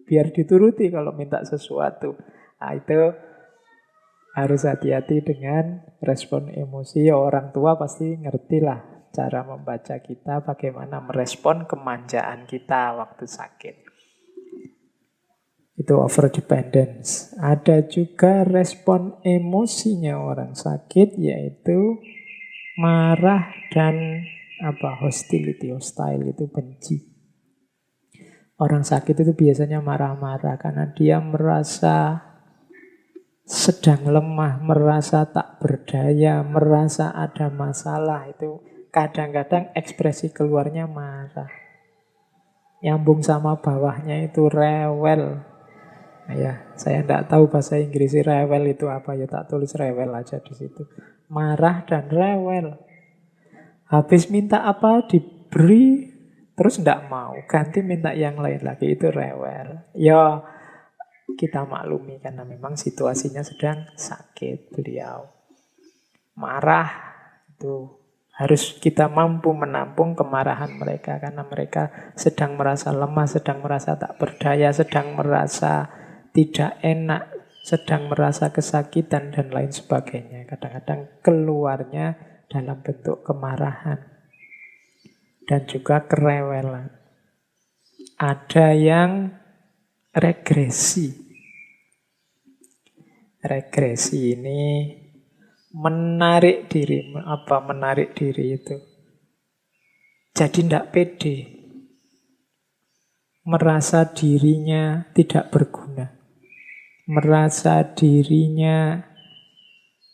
biar dituruti kalau minta sesuatu. Nah itu harus hati-hati dengan respon emosi. Orang tua pasti ngerti lah cara membaca kita, bagaimana merespon kemanjaan kita waktu sakit. Itu over dependence. Ada juga respon emosinya orang sakit, yaitu marah dan hostility. Hostile itu benci. Orang sakit itu biasanya marah-marah karena dia merasa sedang lemah, merasa tak berdaya, merasa ada masalah, itu kadang-kadang ekspresi keluarnya marah. Nyambung sama bawahnya itu rewel. Nah, ya, saya tidak tahu bahasa Inggris rewel itu apa, ya tak tulis rewel aja di situ. Marah dan rewel. Habis minta apa diberi, terus tidak mau, ganti minta yang lain lagi, itu rewel. Ya, kita maklumi karena memang situasinya sedang sakit beliau. Marah itu harus kita mampu menampung kemarahan mereka karena mereka sedang merasa lemah, sedang merasa tak berdaya, sedang merasa tidak enak, sedang merasa kesakitan dan lain sebagainya. Kadang-kadang keluarnya dalam bentuk kemarahan dan juga kerewelan. Ada yang regresi. Regresi ini menarik diri. Apa menarik diri itu? Jadi tidak pede. Merasa dirinya tidak berguna. Merasa dirinya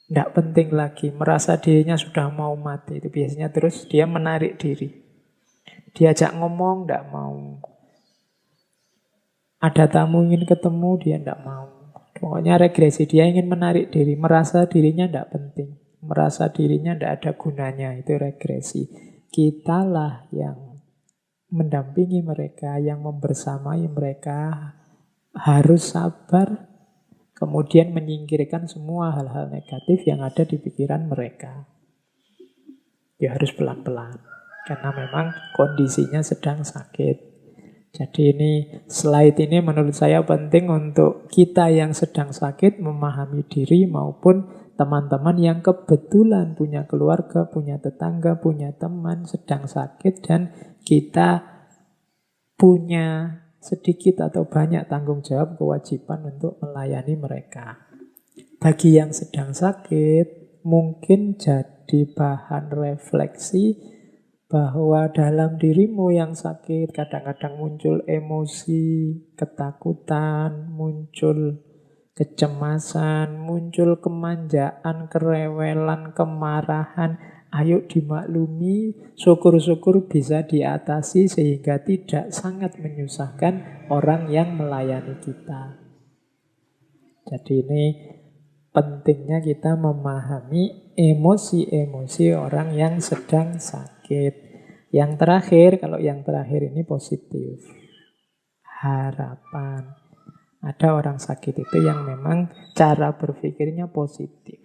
tidak penting lagi. Merasa dirinya sudah mau mati. Itu biasanya terus dia menarik diri. Diajak ngomong tidak mau. Ada tamu ingin ketemu dia tidak mau. Pokoknya regresi, dia ingin menarik diri, merasa dirinya tidak penting, merasa dirinya tidak ada gunanya, itu regresi. Kitalah yang mendampingi mereka, yang membersamai mereka, harus sabar, kemudian menyingkirkan semua hal-hal negatif yang ada di pikiran mereka. Ya harus pelan-pelan, karena memang kondisinya sedang sakit. Jadi ini slide ini menurut saya penting untuk kita yang sedang sakit memahami diri maupun teman-teman yang kebetulan punya keluarga, punya tetangga, punya teman sedang sakit dan kita punya sedikit atau banyak tanggung jawab kewajiban untuk melayani mereka. Bagi yang sedang sakit mungkin jadi bahan refleksi bahwa dalam dirimu yang sakit kadang-kadang muncul emosi, ketakutan, muncul kecemasan, muncul kemanjaan, kerewelan, kemarahan. Ayo dimaklumi, syukur-syukur bisa diatasi sehingga tidak sangat menyusahkan orang yang melayani kita. Jadi ini pentingnya kita memahami emosi-emosi orang yang sedang sakit. Yang terakhir, kalau yang terakhir ini positif. Harapan. Ada orang sakit itu yang memang cara berpikirnya positif.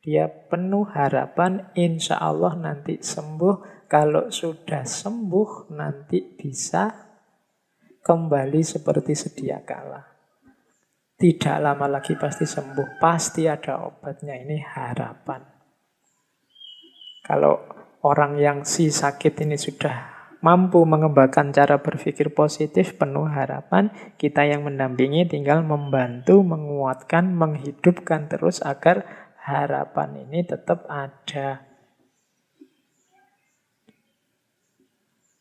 Dia penuh harapan, insya Allah nanti sembuh. Kalau sudah sembuh, nanti bisa kembali seperti sedia kala. Tidak lama lagi pasti sembuh, pasti ada obatnya. Ini harapan. Kalau orang yang si sakit ini sudah mampu mengembangkan cara berpikir positif, penuh harapan, kita yang mendampingi tinggal membantu, menguatkan, menghidupkan terus agar harapan ini tetap ada.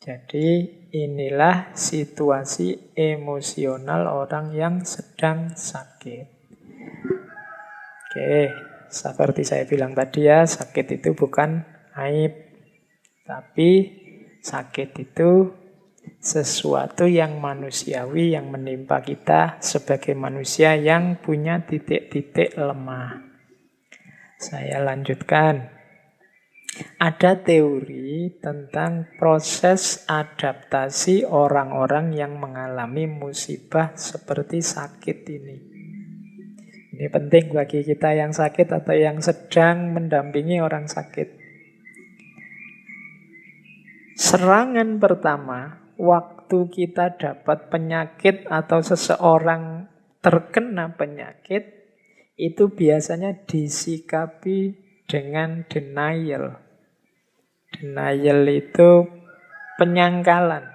Jadi inilah situasi emosional orang yang sedang sakit. Oke, seperti saya bilang tadi ya, sakit itu bukan aib. Tapi sakit itu sesuatu yang manusiawi yang menimpa kita sebagai manusia yang punya titik-titik lemah. Saya lanjutkan. Ada teori tentang proses adaptasi orang-orang yang mengalami musibah seperti sakit ini. Ini penting bagi kita yang sakit atau yang sedang mendampingi orang sakit. Serangan pertama, waktu kita dapat penyakit atau seseorang terkena penyakit, itu biasanya disikapi dengan denial. Denial itu penyangkalan.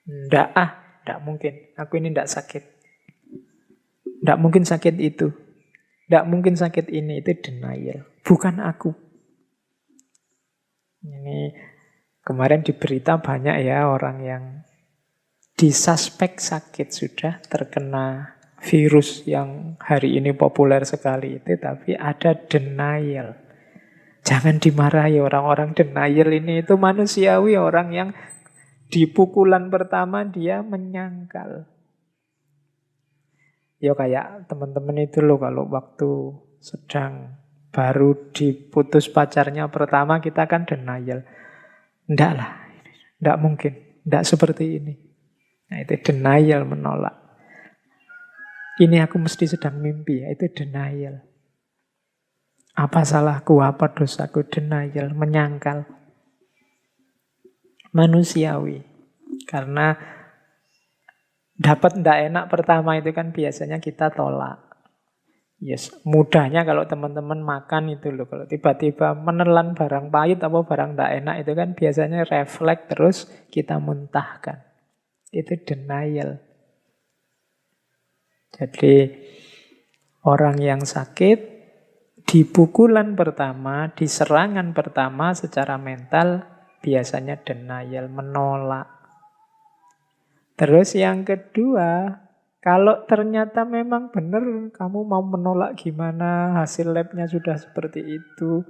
Ndak mungkin. Aku ini ndak sakit. Ndak mungkin sakit itu. Ndak mungkin sakit ini, itu denial. Bukan aku. Ini kemarin di berita banyak ya orang yang disuspek sakit sudah terkena virus yang hari ini populer sekali itu, tapi ada denial. Jangan dimarahi orang-orang denial ini, itu manusiawi, orang yang di pukulan pertama dia menyangkal. Ya kayak teman-teman itu loh, kalau waktu sedang baru diputus pacarnya pertama, kita kan denial. Ndak lah, ndak mungkin, ndak seperti ini. Nah itu denial, menolak. Ini aku mesti sedang mimpi, ya, itu denial. Apa salahku, apa dosaku, denial, menyangkal. Manusiawi. Karena dapat ndak enak pertama itu kan biasanya kita tolak. Yes, mudahnya kalau teman-teman makan itu loh, kalau tiba-tiba menelan barang pahit atau barang ndak enak itu kan biasanya refleks terus kita muntahkan. Itu denial. Jadi orang yang sakit di pukulan pertama, di serangan pertama secara mental biasanya denial, menolak. Terus yang kedua, kalau ternyata memang benar kamu mau menolak gimana, hasil labnya sudah seperti itu,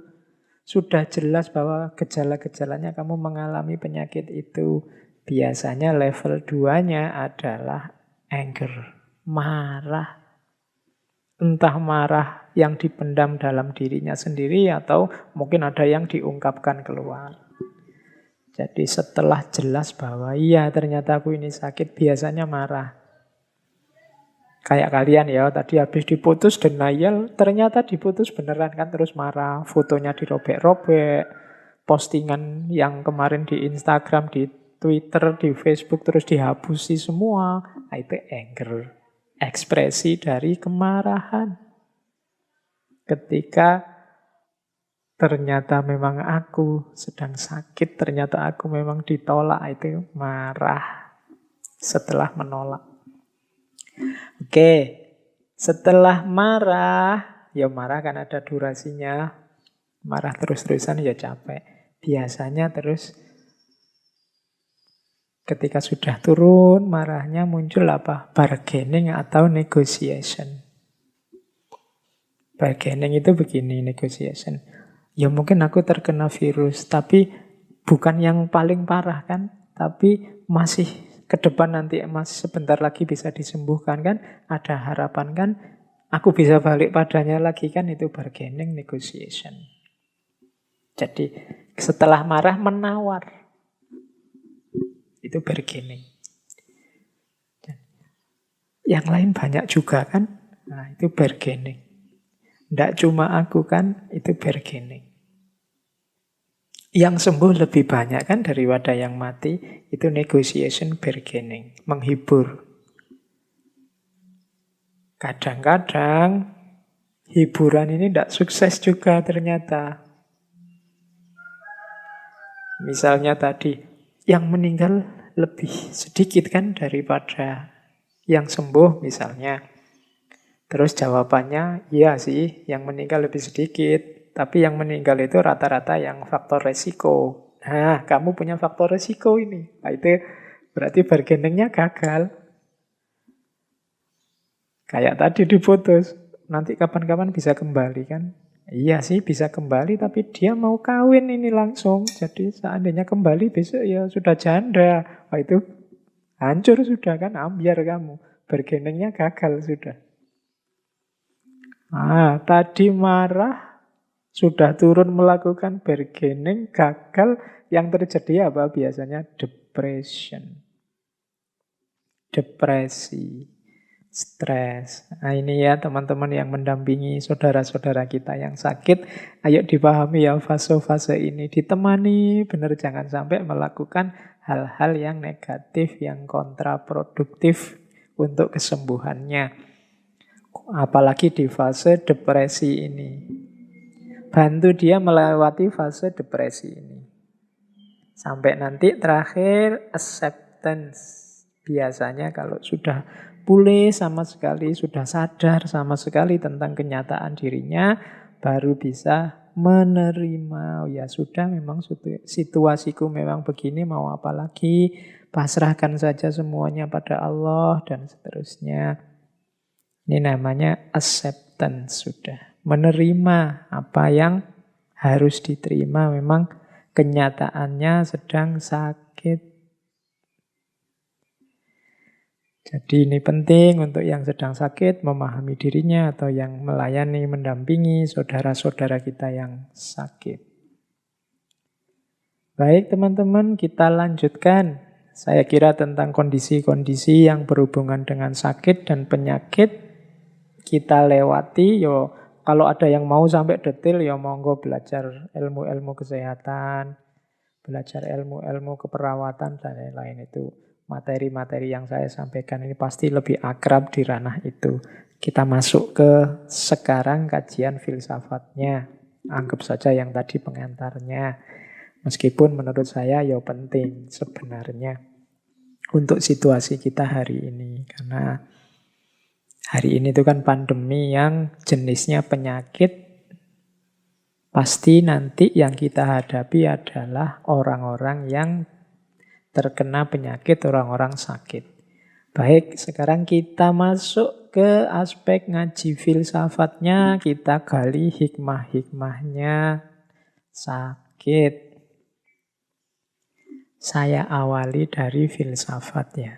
sudah jelas bahwa gejala-gejalanya kamu mengalami penyakit itu, biasanya level 2-nya adalah anger, marah. Entah marah yang dipendam dalam dirinya sendiri atau mungkin ada yang diungkapkan keluar. Jadi setelah jelas bahwa iya ternyata aku ini sakit, biasanya marah. Kayak kalian ya, tadi habis diputus denial, ternyata diputus beneran kan, terus marah. Fotonya dirobek-robek, postingan yang kemarin di Instagram, di Twitter, di Facebook terus dihapusi semua. Nah, itu anger, ekspresi dari kemarahan. Ketika ternyata memang aku sedang sakit, ternyata aku memang ditolak, itu marah setelah menolak. Oke, setelah marah, ya marah kan ada durasinya, marah terus-terusan ya capek. Biasanya terus ketika sudah turun marahnya muncul apa? Bargaining atau negotiation. Bargaining itu begini, negotiation. Ya mungkin aku terkena virus, tapi bukan yang paling parah kan, tapi masih ke depan nanti, masih sebentar lagi bisa disembuhkan kan, ada harapan kan, aku bisa balik padanya lagi kan, itu bargaining, negotiation. Jadi setelah marah menawar, itu bargaining. Yang lain banyak juga kan, nah itu bargaining. Tidak cuma aku kan, itu bargaining. Yang sembuh lebih banyak kan daripada yang mati, itu negotiation, bargaining, menghibur. Kadang-kadang hiburan ini tidak sukses juga ternyata. Misalnya tadi, yang meninggal lebih sedikit kan daripada yang sembuh misalnya. Terus jawabannya, iya sih, yang meninggal lebih sedikit. Tapi yang meninggal itu rata-rata yang faktor resiko. Nah, kamu punya faktor resiko ini. Nah, itu berarti bargainingnya gagal. Kayak tadi diputus. Nanti kapan-kapan bisa kembali kan? Iya sih bisa kembali, tapi dia mau kawin ini langsung. Jadi seandainya kembali besok ya sudah janda. Wah itu hancur sudah kan, ambiar kamu. Bargainingnya gagal sudah. Ah, tadi marah, sudah turun melakukan bargaining, gagal, yang terjadi apa? Biasanya depression. Depresi, stres. Nah ini ya teman-teman yang mendampingi saudara-saudara kita yang sakit, ayo dipahami ya fase-fase ini. Ditemani, benar jangan sampai melakukan hal-hal yang negatif, yang kontraproduktif untuk kesembuhannya. Apalagi di fase depresi ini. Bantu dia melewati fase depresi ini. Sampai nanti terakhir acceptance. Biasanya kalau sudah pulih sama sekali, sudah sadar sama sekali tentang kenyataan dirinya, baru bisa menerima. Ya sudah, memang situasiku memang begini, mau apa lagi? Pasrahkan saja semuanya pada Allah dan seterusnya. Ini namanya acceptance sudah. Menerima apa yang harus diterima. Memang kenyataannya sedang sakit. Jadi ini penting untuk yang sedang sakit memahami dirinya atau yang melayani, mendampingi saudara-saudara kita yang sakit. Baik teman-teman, kita lanjutkan. Saya kira tentang kondisi-kondisi yang berhubungan dengan sakit dan penyakit kita lewati. Yo, kalau ada yang mau sampai detail, ya monggo belajar ilmu-ilmu kesehatan, belajar ilmu-ilmu keperawatan dan lain-lain itu. Materi-materi yang saya sampaikan ini pasti lebih akrab di ranah itu. Kita masuk ke sekarang kajian filsafatnya. Anggap saja yang tadi pengantarnya. Meskipun menurut saya ya penting sebenarnya untuk situasi kita hari ini. Karena hari ini itu kan pandemi yang jenisnya penyakit. Pasti nanti yang kita hadapi adalah orang-orang yang terkena penyakit, orang-orang sakit. Baik, sekarang kita masuk ke aspek ngaji filsafatnya. Kita gali hikmah-hikmahnya sakit. Saya awali dari filsafat ya.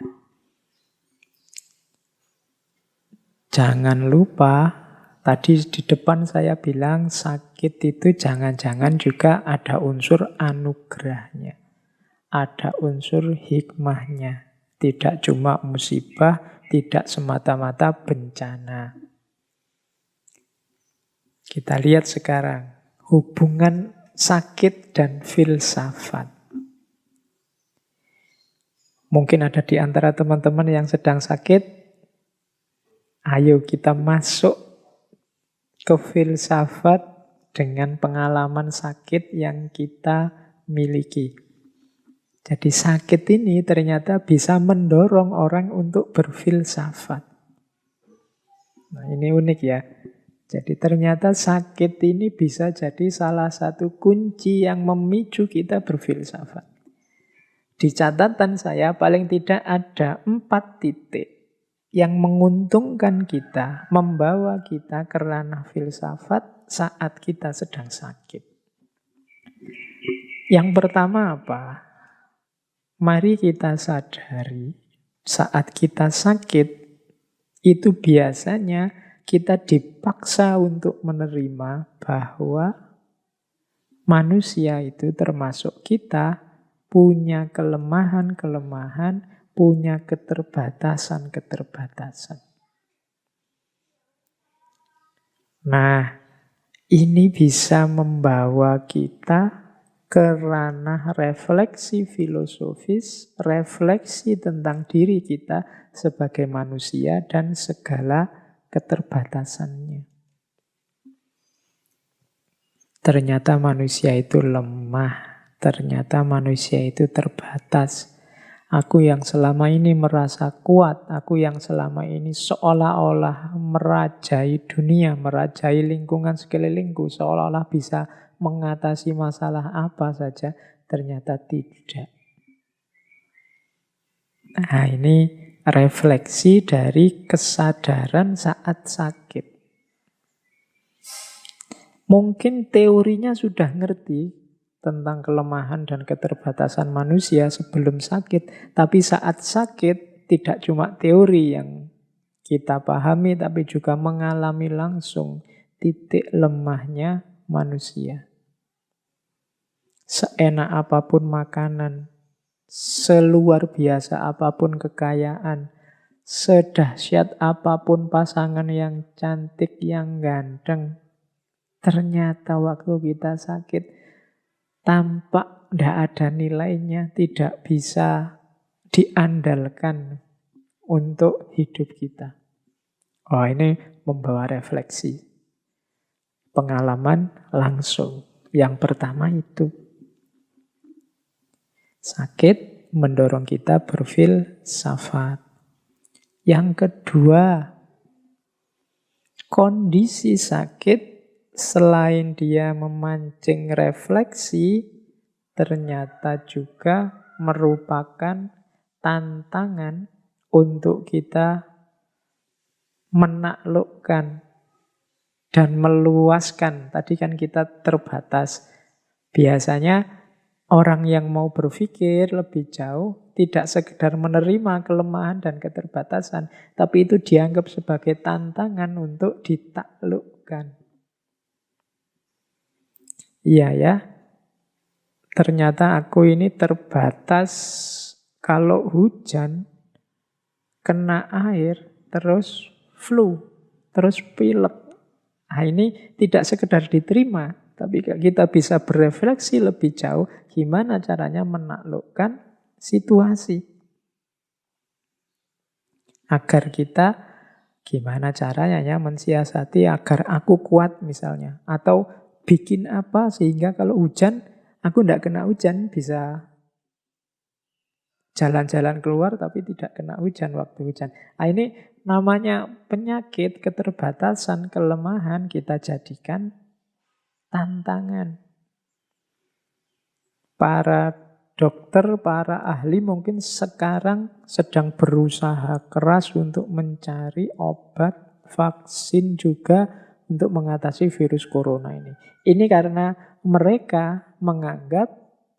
Jangan lupa, tadi di depan saya bilang sakit itu jangan-jangan juga ada unsur anugerahnya. Ada unsur hikmahnya. Tidak cuma musibah, tidak semata-mata bencana. Kita lihat sekarang hubungan sakit dan filsafat. Mungkin ada di antara teman-teman yang sedang sakit. Ayo kita masuk ke filsafat dengan pengalaman sakit yang kita miliki. Jadi sakit ini ternyata bisa mendorong orang untuk berfilsafat. Nah, ini unik ya. Jadi ternyata sakit ini bisa jadi salah satu kunci yang memicu kita berfilsafat. Di catatan saya paling tidak ada 4 titik yang menguntungkan kita, membawa kita ke ranah filsafat saat kita sedang sakit. Yang pertama apa? Mari kita sadari saat kita sakit itu biasanya kita dipaksa untuk menerima bahwa manusia itu termasuk kita punya kelemahan-kelemahan, punya keterbatasan-keterbatasan. Nah, ini bisa membawa kita ke ranah refleksi filosofis, refleksi tentang diri kita sebagai manusia dan segala keterbatasannya. Ternyata manusia itu lemah. Ternyata manusia itu terbatas. Aku yang selama ini merasa kuat, aku yang selama ini seolah-olah merajai dunia, merajai lingkungan sekelilingku, seolah-olah bisa mengatasi masalah apa saja, ternyata tidak. Nah, ini refleksi dari kesadaran saat sakit. Mungkin teorinya sudah ngerti tentang kelemahan dan keterbatasan manusia sebelum sakit. Tapi saat sakit tidak cuma teori yang kita pahami, tapi juga mengalami langsung titik lemahnya manusia. Seenak apapun makanan, seluar biasa apapun kekayaan, sedahsyat apapun pasangan yang cantik, yang ganteng, ternyata waktu kita sakit tampak tidak ada nilainya, tidak bisa diandalkan untuk hidup kita. Oh, ini membawa refleksi. Pengalaman langsung. Yang pertama itu. Sakit mendorong kita berfilsafat. Yang kedua, kondisi sakit selain dia memancing refleksi, ternyata juga merupakan tantangan untuk kita menaklukkan, dan meluaskan. Tadi kan kita terbatas. Biasanya orang yang mau berpikir lebih jauh tidak sekedar menerima kelemahan dan keterbatasan, tapi itu dianggap sebagai tantangan untuk ditaklukkan. Iya ya, ternyata aku ini terbatas. Kalau hujan, kena air, terus flu, terus pilek. Nah, ini tidak sekedar diterima, tapi kita bisa berefleksi lebih jauh gimana caranya menaklukkan situasi. Agar kita gimana caranya ya mensiasati agar aku kuat misalnya. Atau bikin apa sehingga kalau hujan, aku tidak kena hujan, bisa jalan-jalan keluar tapi tidak kena hujan waktu hujan. Nah, ini namanya penyakit, keterbatasan, kelemahan kita jadikan tantangan. Para dokter, para ahli mungkin sekarang sedang berusaha keras untuk mencari obat, vaksin juga untuk mengatasi virus corona ini. Ini karena mereka menganggap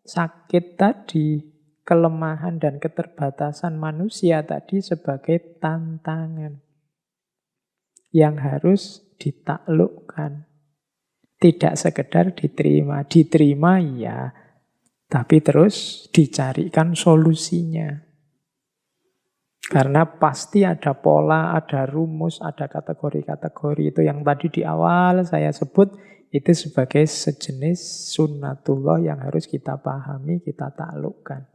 sakit tadi, kelemahan dan keterbatasan manusia tadi sebagai tantangan yang harus ditaklukkan. Tidak sekedar diterima. Diterima ya, tapi terus dicarikan solusinya. Karena pasti ada pola, ada rumus, ada kategori-kategori. Itu yang tadi di awal saya sebut, itu sebagai sejenis sunnatullah yang harus kita pahami, kita taklukkan.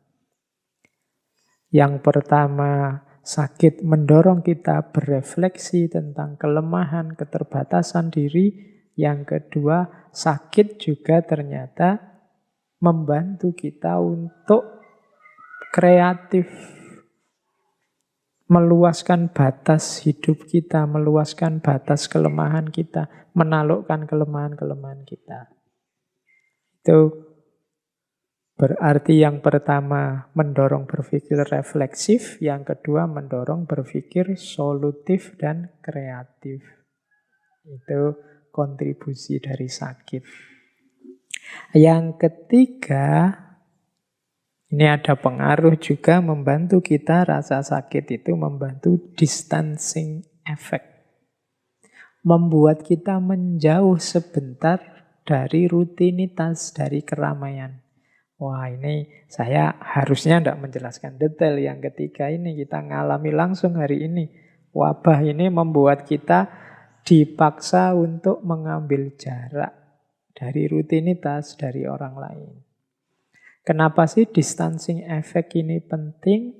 Yang pertama, sakit mendorong kita berefleksi tentang kelemahan, keterbatasan diri. Yang kedua, sakit juga ternyata membantu kita untuk kreatif. Meluaskan batas hidup kita, meluaskan batas kelemahan kita, menaklukkan kelemahan-kelemahan kita. Itu berarti yang pertama mendorong berpikir refleksif, yang kedua mendorong berpikir solutif dan kreatif. Itu kontribusi dari sakit. Yang ketiga, ini ada pengaruh juga membantu kita rasa sakit itu membantu distancing effect. Membuat kita menjauh sebentar dari rutinitas, dari keramaian. Wah, ini saya harusnya tidak menjelaskan detail. Yang ketiga ini kita ngalami langsung hari ini. Wabah ini membuat kita dipaksa untuk mengambil jarak dari rutinitas, dari orang lain. Kenapa sih distancing effect ini penting?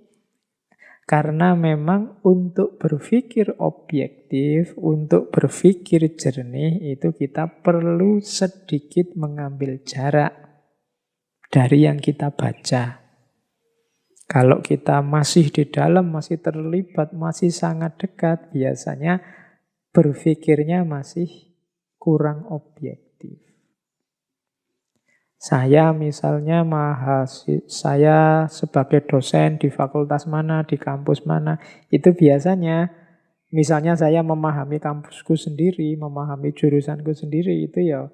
Karena memang untuk berpikir objektif, untuk berpikir jernih, itu kita perlu sedikit mengambil jarak dari yang kita baca. Kalau kita masih di dalam, masih terlibat, masih sangat dekat, biasanya berpikirnya masih kurang objektif. Saya misalnya saya sebagai dosen di fakultas mana, di kampus mana, itu biasanya misalnya saya memahami kampusku sendiri, memahami jurusanku sendiri, itu ya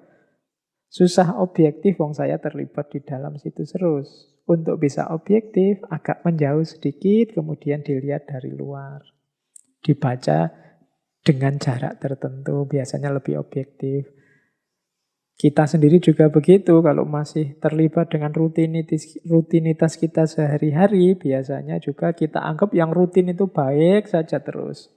susah objektif, wong saya terlibat di dalam situ terus. Untuk bisa objektif, agak menjauh sedikit, kemudian dilihat dari luar. Dibaca dengan jarak tertentu, biasanya lebih objektif. Kita sendiri juga begitu, kalau masih terlibat dengan rutinitas kita sehari-hari, biasanya juga kita anggap yang rutin itu baik saja terus.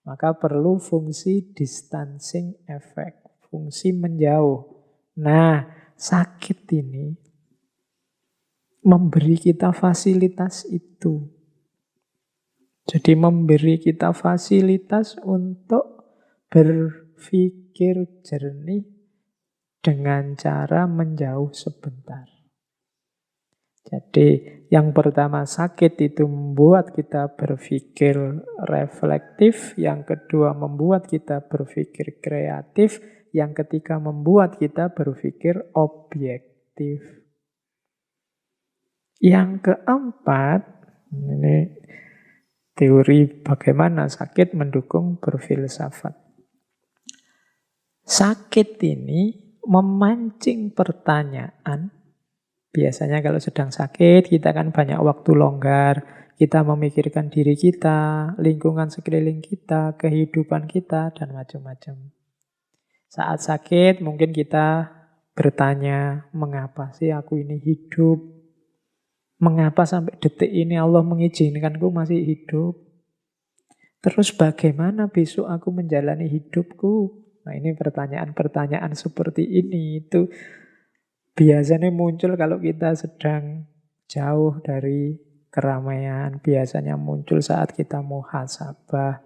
Maka perlu fungsi distancing effect, fungsi menjauh. Nah, sakit ini memberi kita fasilitas itu. Jadi memberi kita fasilitas untuk berpikir jernih dengan cara menjauh sebentar. Jadi yang pertama sakit itu membuat kita berpikir reflektif, yang kedua membuat kita berpikir kreatif, yang ketiga membuat kita berpikir objektif. Yang keempat, ini Teori bagaimana sakit mendukung berfilsafat. Sakit ini memancing pertanyaan. Biasanya kalau sedang sakit, kita kan banyak waktu longgar. Kita memikirkan diri kita, lingkungan sekeliling kita, kehidupan kita, dan macam-macam. Saat sakit mungkin kita bertanya, mengapa sih aku ini hidup? Mengapa sampai detik ini Allah mengizinkanku masih hidup? Terus bagaimana besok aku menjalani hidupku? Nah, ini pertanyaan-pertanyaan seperti ini itu biasanya muncul kalau kita sedang jauh dari keramaian. Biasanya muncul saat kita muhasabah.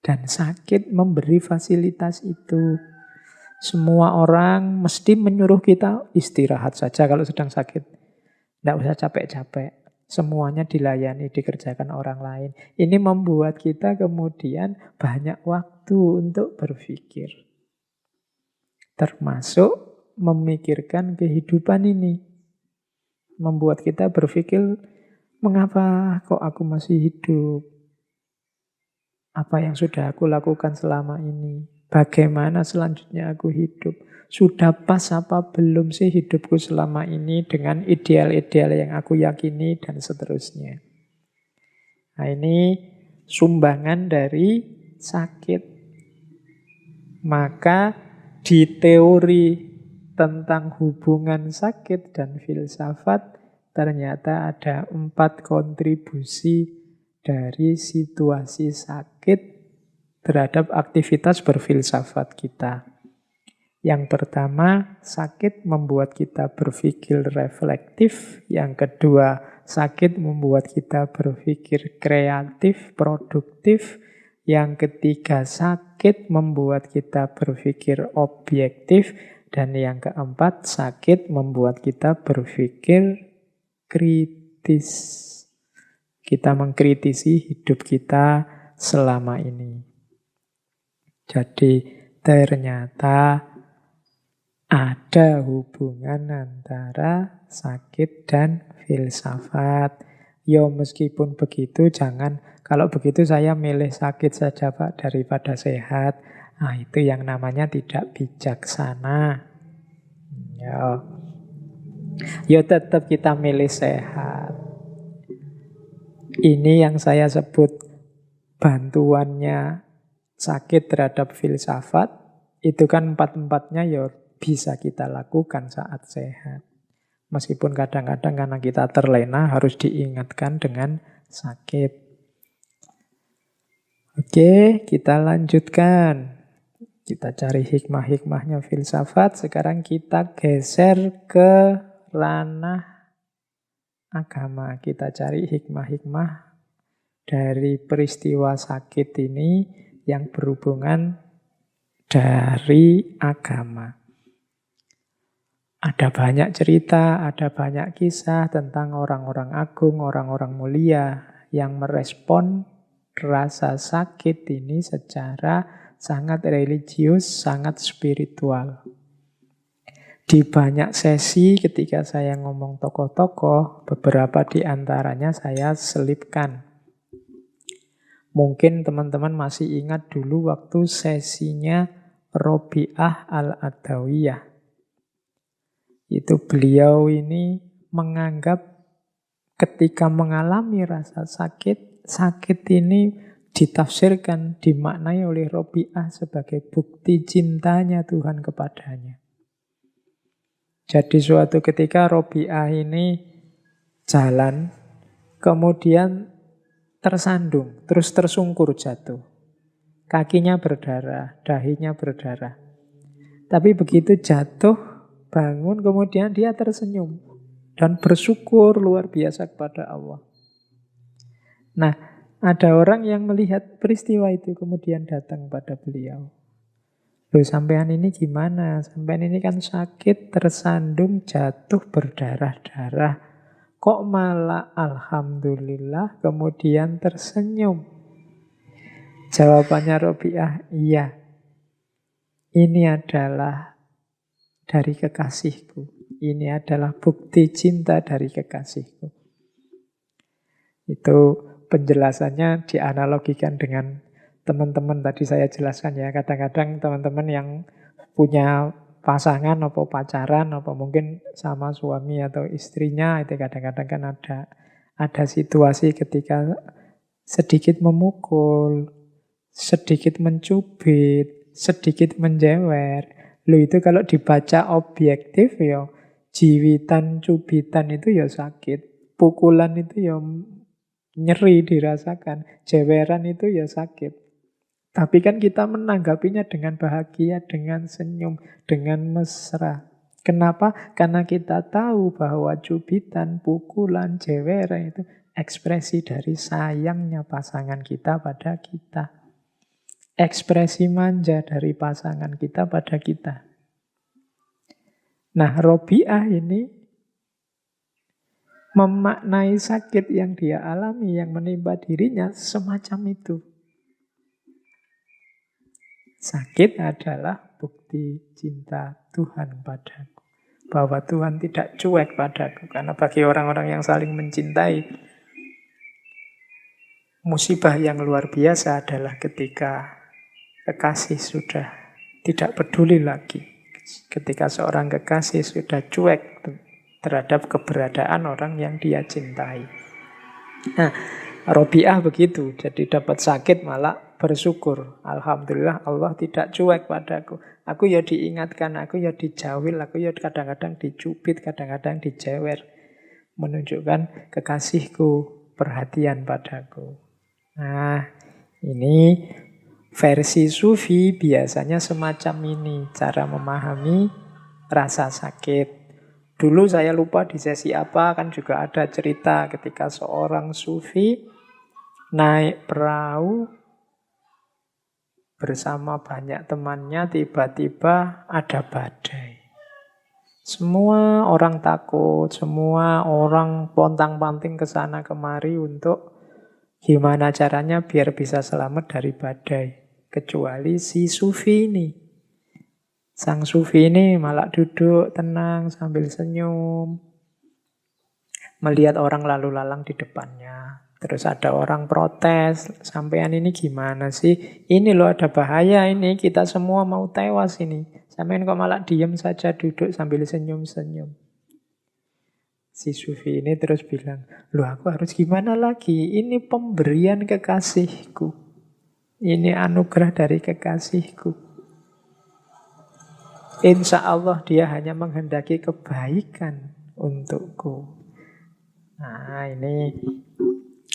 Dan sakit memberi fasilitas itu. Semua orang mesti menyuruh kita istirahat saja kalau sedang sakit. Tidak usah capek-capek. Semuanya dilayani, dikerjakan orang lain. Ini membuat kita kemudian banyak waktu untuk berpikir. Termasuk memikirkan kehidupan ini. Membuat kita berpikir, mengapa kok aku masih hidup? Apa yang sudah aku lakukan selama ini? Bagaimana selanjutnya aku hidup? Sudah pas apa belum sih hidupku selama ini dengan ideal-ideal yang aku yakini dan seterusnya. Nah, ini sumbangan dari sakit. Maka di teori tentang hubungan sakit dan filsafat ternyata ada 4 kontribusi dari situasi sakit terhadap aktivitas berfilsafat kita. Yang pertama, sakit membuat kita berpikir reflektif. Yang kedua, sakit membuat kita berpikir kreatif, produktif. Yang ketiga, sakit membuat kita berpikir objektif. Dan yang keempat, sakit membuat kita berpikir kritis. Kita mengkritisi hidup kita selama ini. Jadi ternyata ada hubungan antara sakit dan filsafat. Ya meskipun begitu, kalau begitu saya milih sakit saja Pak daripada sehat. Nah itu yang namanya tidak bijaksana. Ya tetap kita milih sehat. Ini yang saya sebut bantuannya sakit terhadap filsafat. Itu kan 4-4-nya ya bisa kita lakukan saat sehat. Meskipun kadang-kadang karena kita terlena harus diingatkan dengan sakit. Oke, kita lanjutkan. Kita cari hikmah-hikmahnya filsafat. Sekarang kita geser ke ranah agama. Kita cari hikmah-hikmah dari peristiwa sakit ini yang berhubungan dari agama. Ada banyak cerita, ada banyak kisah tentang orang-orang agung, orang-orang mulia yang merespon rasa sakit ini secara sangat religius, sangat spiritual. Di banyak sesi ketika saya ngomong tokoh-tokoh, beberapa di antaranya saya selipkan. Mungkin teman-teman masih ingat dulu waktu sesinya Robi'ah Al-Adawiyah. Itu beliau ini menganggap ketika mengalami rasa sakit, sakit ini ditafsirkan, dimaknai oleh Robi'ah sebagai bukti cintanya Tuhan kepadanya. Jadi suatu ketika Robi'ah ini jalan, kemudian tersandung, terus tersungkur jatuh. Kakinya berdarah, dahinya berdarah. Tapi begitu jatuh, bangun, kemudian dia tersenyum. Dan bersyukur luar biasa kepada Allah. Nah, ada orang yang melihat peristiwa itu, kemudian datang pada beliau. Loh, sampean ini gimana? Sampean ini kan sakit, tersandung, jatuh, berdarah-darah. Kok malah alhamdulillah kemudian tersenyum? Jawabannya Robi'ah, iya. Ini adalah dari kekasihku. Ini adalah bukti cinta dari kekasihku. Itu penjelasannya dianalogikan dengan teman-teman tadi saya jelaskan ya. Kadang-kadang teman-teman yang punya pasangan atau pacaran atau mungkin sama suami atau istrinya itu kadang-kadang kan ada situasi ketika sedikit memukul, sedikit mencubit, sedikit menjewer. Loh itu kalau dibaca objektif ya jiwitan, cubitan itu ya sakit. Pukulan itu ya nyeri dirasakan. Jeweran itu ya sakit. Tapi kan kita menanggapinya dengan bahagia, dengan senyum, dengan mesra. Kenapa? Karena kita tahu bahwa cubitan, pukulan, jeweran itu ekspresi dari sayangnya pasangan kita pada kita. Ekspresi manja dari pasangan kita pada kita. Nah, Robiah ini memaknai sakit yang dia alami, yang menimpa dirinya semacam itu. Sakit adalah bukti cinta Tuhan padaku. Bahwa Tuhan tidak cuek padaku. Karena bagi orang-orang yang saling mencintai, musibah yang luar biasa adalah ketika kekasih sudah tidak peduli lagi. Ketika seorang kekasih sudah cuek terhadap keberadaan orang yang dia cintai. Nah, Robiah begitu. Jadi dapat sakit malah bersyukur. Alhamdulillah Allah tidak cuek padaku. Aku ya diingatkan, aku ya dijawil, aku ya kadang-kadang dicubit, kadang-kadang dijewer. Menunjukkan kekasihku perhatian padaku. Nah, ini versi Sufi biasanya semacam ini cara memahami rasa sakit. Dulu saya lupa di sesi apa kan juga ada cerita ketika seorang Sufi naik perahu bersama banyak temannya, tiba-tiba ada badai. Semua orang takut, semua orang pontang-panting ke sana kemari untuk gimana caranya biar bisa selamat dari badai. Kecuali si Sufi ini. Sang Sufi ini malah duduk tenang sambil senyum. Melihat orang lalu lalang di depannya. Terus ada orang protes. Sampean ini gimana sih? Ini loh ada bahaya ini. Kita semua mau tewas ini. Sampean kok malah diem saja duduk sambil senyum-senyum. Si Sufi ini terus bilang, loh aku harus gimana lagi? Ini pemberian kekasihku. Ini anugerah dari kekasihku. Insya Allah dia hanya menghendaki kebaikan untukku. Nah ini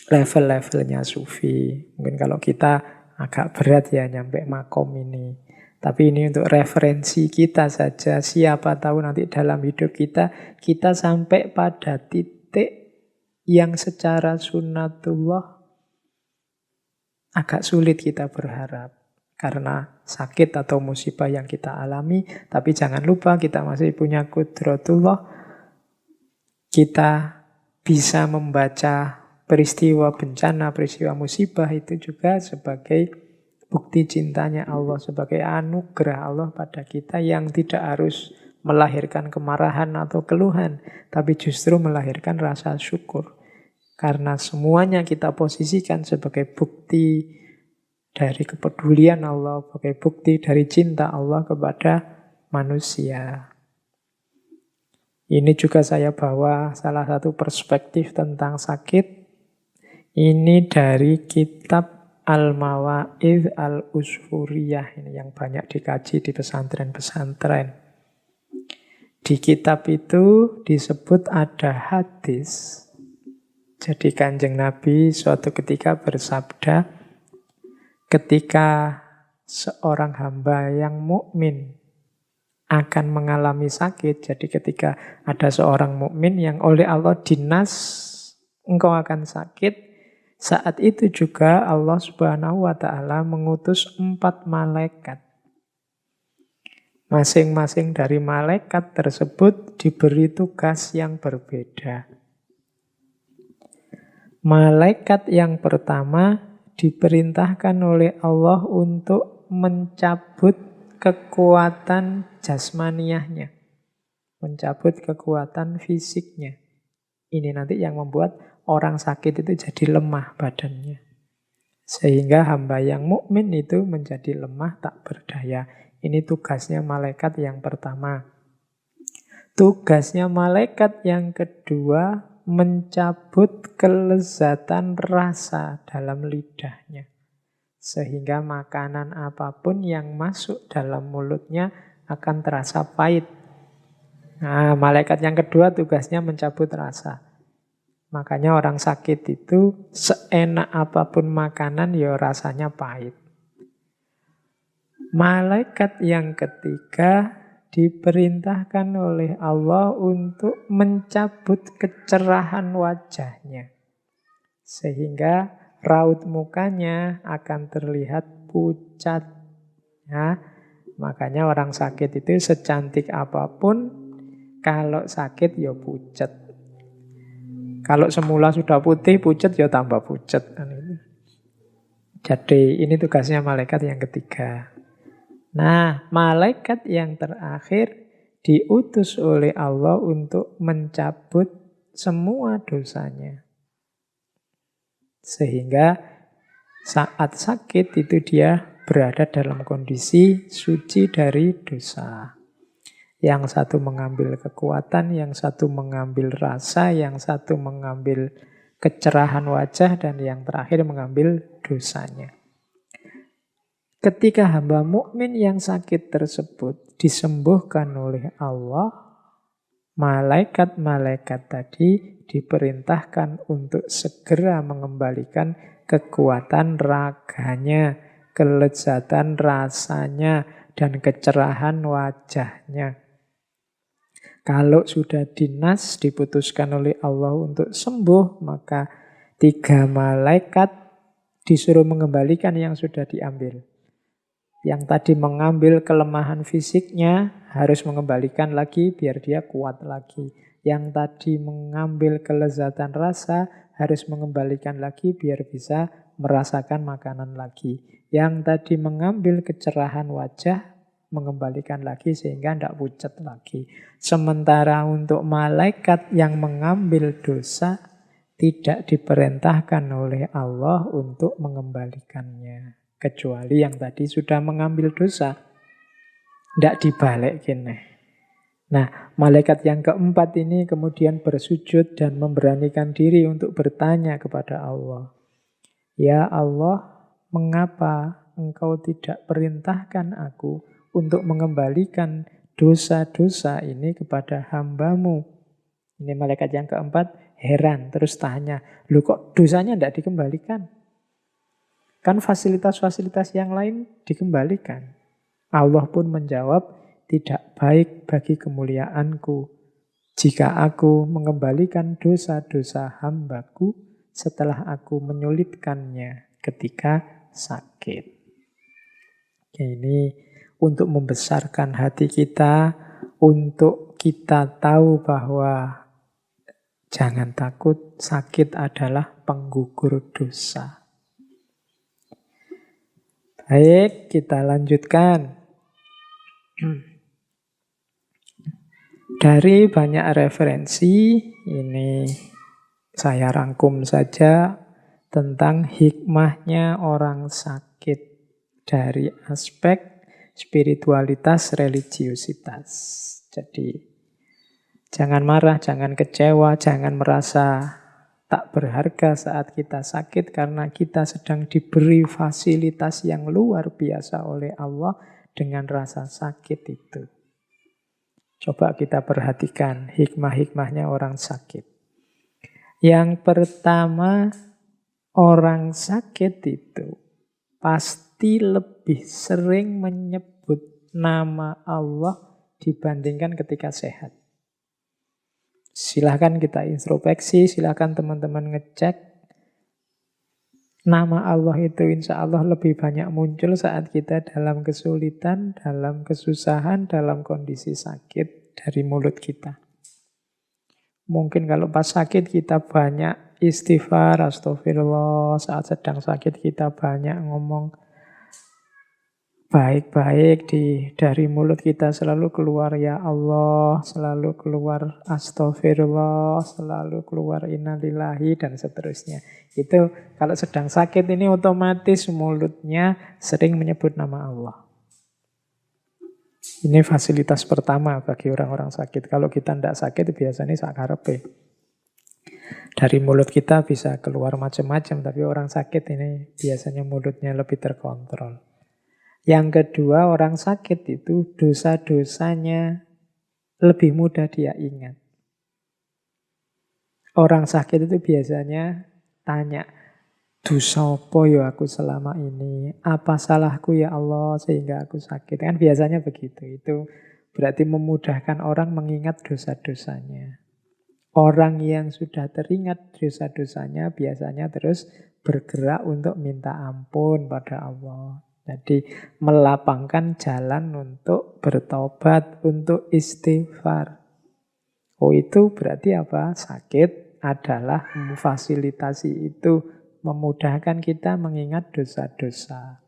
level-levelnya Sufi. Mungkin kalau kita agak berat ya nyampe makom ini. Tapi ini untuk referensi kita saja. Siapa tahu nanti dalam hidup kita sampai pada titik yang secara sunnatullah agak sulit kita berharap. Karena sakit atau musibah yang kita alami. Tapi jangan lupa kita masih punya qudratullah. Kita bisa membaca peristiwa bencana, peristiwa musibah itu juga sebagai bukti cintanya Allah, sebagai anugerah Allah pada kita yang tidak harus melahirkan kemarahan atau keluhan, tapi justru melahirkan rasa syukur. Karena semuanya kita posisikan sebagai bukti dari kepedulian Allah, sebagai bukti dari cinta Allah kepada manusia. Ini juga saya bawa salah satu perspektif tentang sakit. Ini dari kitab Al-Mawa'idh Al-Usfuriyah. Ini yang banyak dikaji di pesantren-pesantren. Di kitab itu disebut ada hadis. Jadi Kanjeng Nabi suatu ketika bersabda, ketika seorang hamba yang mukmin akan mengalami sakit, jadi ketika ada seorang mukmin yang oleh Allah dinas, engkau akan sakit, saat itu juga Allah Subhanahu wa Ta'ala mengutus 4 malaikat. Masing-masing dari malaikat tersebut diberi tugas yang berbeda. Malaikat yang pertama diperintahkan oleh Allah untuk mencabut kekuatan jasmaniahnya, mencabut kekuatan fisiknya. Ini nanti yang membuat orang sakit itu jadi lemah badannya. Sehingga hamba yang mukmin itu menjadi lemah tak berdaya. Ini tugasnya malaikat yang pertama. Tugasnya malaikat yang kedua, mencabut kelezatan rasa dalam lidahnya. Sehingga makanan apapun yang masuk dalam mulutnya akan terasa pahit. Nah, malaikat yang kedua tugasnya mencabut rasa. Makanya orang sakit itu seenak apapun makanan ya rasanya pahit. Malaikat yang ketiga diperintahkan oleh Allah untuk mencabut kecerahan wajahnya. Sehingga raut mukanya akan terlihat pucat. Ya, makanya orang sakit itu secantik apapun, kalau sakit ya pucat. Kalau semula sudah putih, pucat ya tambah pucat. Jadi ini tugasnya malaikat yang ketiga. Nah, malaikat yang terakhir diutus oleh Allah untuk mencabut semua dosanya. Sehingga saat sakit itu dia berada dalam kondisi suci dari dosa. Yang satu mengambil kekuatan, yang satu mengambil rasa, yang satu mengambil kecerahan wajah, dan yang terakhir mengambil dosanya. Ketika hamba mukmin yang sakit tersebut disembuhkan oleh Allah, malaikat-malaikat tadi diperintahkan untuk segera mengembalikan kekuatan raganya, kelezatan rasanya, dan kecerahan wajahnya. Kalau sudah dinas diputuskan oleh Allah untuk sembuh, maka 3 malaikat disuruh mengembalikan yang sudah diambil. Yang tadi mengambil kelemahan fisiknya harus mengembalikan lagi biar dia kuat lagi. Yang tadi mengambil kelezatan rasa harus mengembalikan lagi biar bisa merasakan makanan lagi. Yang tadi mengambil kecerahan wajah mengembalikan lagi sehingga tidak pucat lagi. Sementara untuk malaikat yang mengambil dosa tidak diperintahkan oleh Allah untuk mengembalikannya. Kecuali yang tadi sudah mengambil dosa. Tidak dibalik gini. Nah, malaikat yang keempat ini kemudian bersujud dan memberanikan diri untuk bertanya kepada Allah. Ya Allah, mengapa Engkau tidak perintahkan aku untuk mengembalikan dosa-dosa ini kepada hamba-Mu? Ini malaikat yang keempat heran, terus tanya, loh kok dosanya tidak dikembalikan? Kan fasilitas-fasilitas yang lain dikembalikan. Allah pun menjawab, tidak baik bagi kemuliaanku jika aku mengembalikan dosa-dosa hambaku setelah aku menyulitkannya ketika sakit. Ini untuk membesarkan hati kita, untuk kita tahu bahwa jangan takut, sakit adalah penggugur dosa. Baik, kita lanjutkan. Dari banyak referensi, ini saya rangkum saja tentang hikmahnya orang sakit dari aspek spiritualitas, religiusitas. Jadi, jangan marah, jangan kecewa, jangan merasa tak berharga saat kita sakit karena kita sedang diberi fasilitas yang luar biasa oleh Allah dengan rasa sakit itu. Coba kita perhatikan hikmah-hikmahnya orang sakit. Yang pertama, orang sakit itu pasti lebih sering menyebut nama Allah dibandingkan ketika sehat. Silahkan kita introspeksi, silahkan teman-teman ngecek. Nama Allah itu insya Allah lebih banyak muncul saat kita dalam kesulitan, dalam kesusahan, dalam kondisi sakit dari mulut kita. Mungkin kalau pas sakit kita banyak istighfar, astagfirullah. Saat sedang sakit kita banyak ngomong baik-baik dari mulut kita selalu keluar ya Allah, selalu keluar astagfirullah, selalu keluar innalillahi dan seterusnya. Itu kalau sedang sakit ini otomatis mulutnya sering menyebut nama Allah. Ini fasilitas pertama bagi orang-orang sakit. Kalau kita tidak sakit biasanya sakarepe. Dari mulut kita bisa keluar macam-macam, tapi orang sakit ini biasanya mulutnya lebih terkontrol. Yang kedua, orang sakit itu dosa-dosanya lebih mudah dia ingat. Orang sakit itu biasanya tanya, dosa apa ya aku selama ini? Apa salahku ya Allah sehingga aku sakit? Kan biasanya begitu. Itu berarti memudahkan orang mengingat dosa-dosanya. Orang yang sudah teringat dosa-dosanya biasanya terus bergerak untuk minta ampun pada Allah. Jadi melapangkan jalan untuk bertobat, untuk istighfar. Oh itu berarti apa? Sakit adalah memfasilitasi itu, memudahkan kita mengingat dosa-dosa.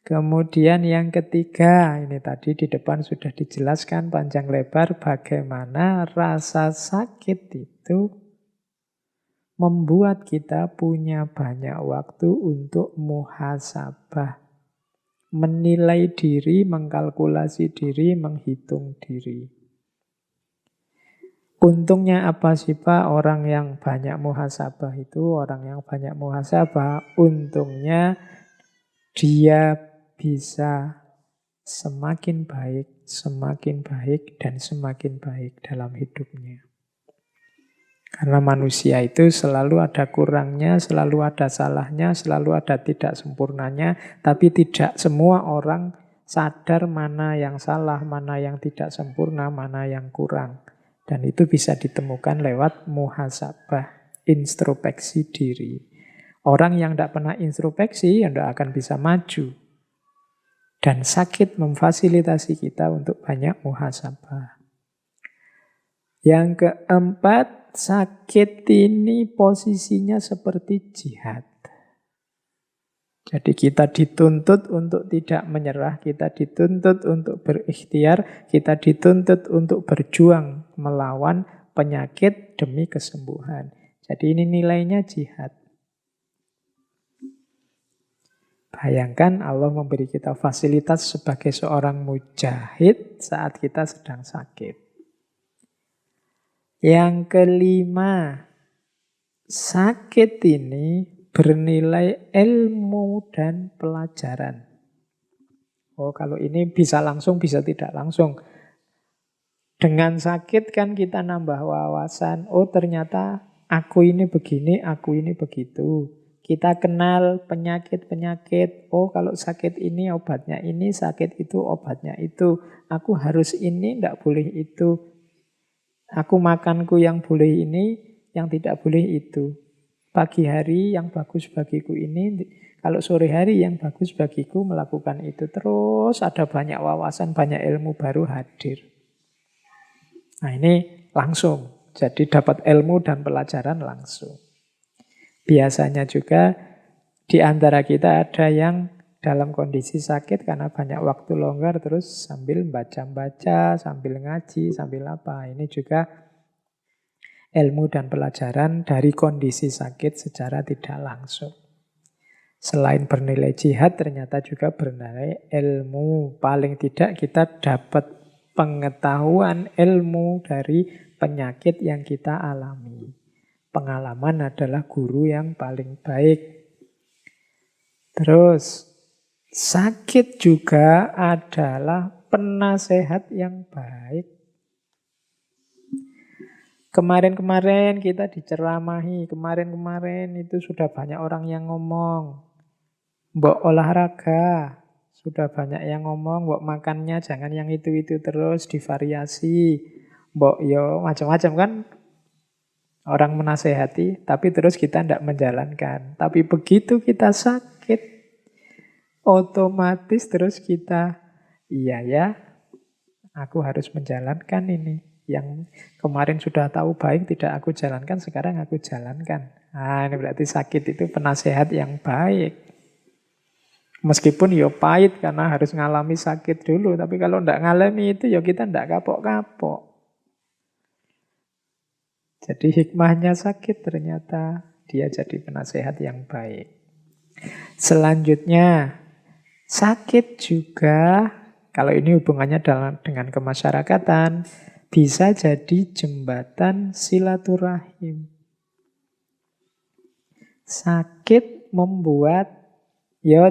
Kemudian yang ketiga, ini tadi di depan sudah dijelaskan panjang lebar bagaimana rasa sakit itu membuat kita punya banyak waktu untuk muhasabah. Menilai diri, mengkalkulasi diri, menghitung diri. Untungnya apa sih Pak orang yang banyak muhasabah itu? Orang yang banyak muhasabah, untungnya dia bisa semakin baik, dan semakin baik dalam hidupnya. Karena manusia itu selalu ada kurangnya, selalu ada salahnya, selalu ada tidak sempurnanya, tapi tidak semua orang sadar mana yang salah, mana yang tidak sempurna, mana yang kurang. Dan itu bisa ditemukan lewat muhasabah, introspeksi diri. Orang yang tidak pernah introspeksi, ya tidak akan bisa maju. Dan sakit memfasilitasi kita untuk banyak muhasabah. Yang keempat, sakit ini posisinya seperti jihad. Jadi kita dituntut untuk tidak menyerah, kita dituntut untuk berikhtiar, kita dituntut untuk berjuang melawan penyakit demi kesembuhan. Jadi ini nilainya jihad. Bayangkan Allah memberi kita fasilitas sebagai seorang mujahid saat kita sedang sakit. Yang kelima, sakit ini bernilai ilmu dan pelajaran. Oh, kalau ini bisa langsung, bisa tidak langsung. Dengan sakit kan kita nambah wawasan. Oh, ternyata aku ini begini, aku ini begitu. Kita kenal penyakit-penyakit. Oh, kalau sakit ini obatnya ini, sakit itu obatnya itu. Aku harus ini, tidak boleh itu. Aku makanku yang boleh ini, yang tidak boleh itu. Pagi hari yang bagus bagiku ini, kalau sore hari yang bagus bagiku melakukan itu. Terus ada banyak wawasan, banyak ilmu baru hadir. Nah ini langsung, jadi dapat ilmu dan pelajaran langsung. Biasanya juga di antara kita ada yang dalam kondisi sakit karena banyak waktu longgar terus sambil baca-baca, sambil ngaji, sambil apa. Ini juga ilmu dan pelajaran dari kondisi sakit secara tidak langsung. Selain bernilai jihad, ternyata juga bernilai ilmu. Paling tidak kita dapat pengetahuan ilmu dari penyakit yang kita alami. Pengalaman adalah guru yang paling baik. Terus, sakit juga adalah penasehat yang baik. Kemarin-kemarin kita diceramahi, kemarin-kemarin itu sudah banyak orang yang ngomong. Mbok olahraga, sudah banyak yang ngomong, mbok makannya jangan yang itu-itu terus, divariasi. Mbok yo macam-macam kan. Orang menasehati, tapi terus kita tidak menjalankan. Tapi begitu kita sakit, otomatis terus kita, iya ya, aku harus menjalankan ini. Yang kemarin sudah tahu baik tidak aku jalankan, sekarang aku jalankan. Nah, ini berarti sakit itu penasehat yang baik. Meskipun ya pahit karena harus ngalami sakit dulu. Tapi kalau tidak ngalami itu ya kita tidak kapok-kapok. Jadi hikmahnya sakit ternyata dia jadi penasehat yang baik. Selanjutnya, sakit juga, kalau ini hubungannya dengan kemasyarakatan, bisa jadi jembatan silaturahim. Sakit membuat, ya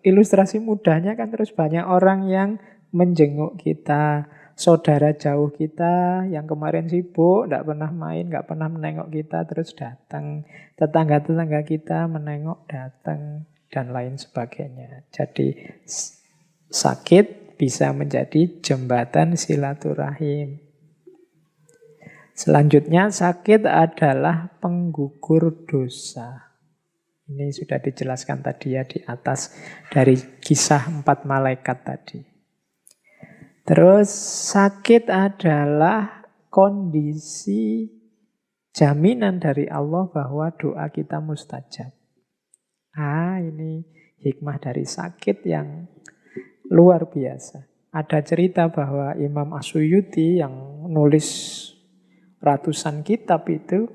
ilustrasi mudahnya kan terus banyak orang yang menjenguk kita. Saudara jauh kita yang kemarin sibuk, tidak pernah main, tidak pernah menengok kita, terus datang. Tetangga-tetangga kita menengok, datang, dan lain sebagainya. Jadi sakit bisa menjadi jembatan silaturahim. Selanjutnya, sakit adalah penggugur dosa. Ini sudah dijelaskan tadi ya di atas dari kisah 4 malaikat tadi. Terus sakit adalah kondisi jaminan dari Allah bahwa doa kita mustajab. Ini hikmah dari sakit yang luar biasa. Ada cerita bahwa Imam As-Suyuti yang nulis ratusan kitab itu,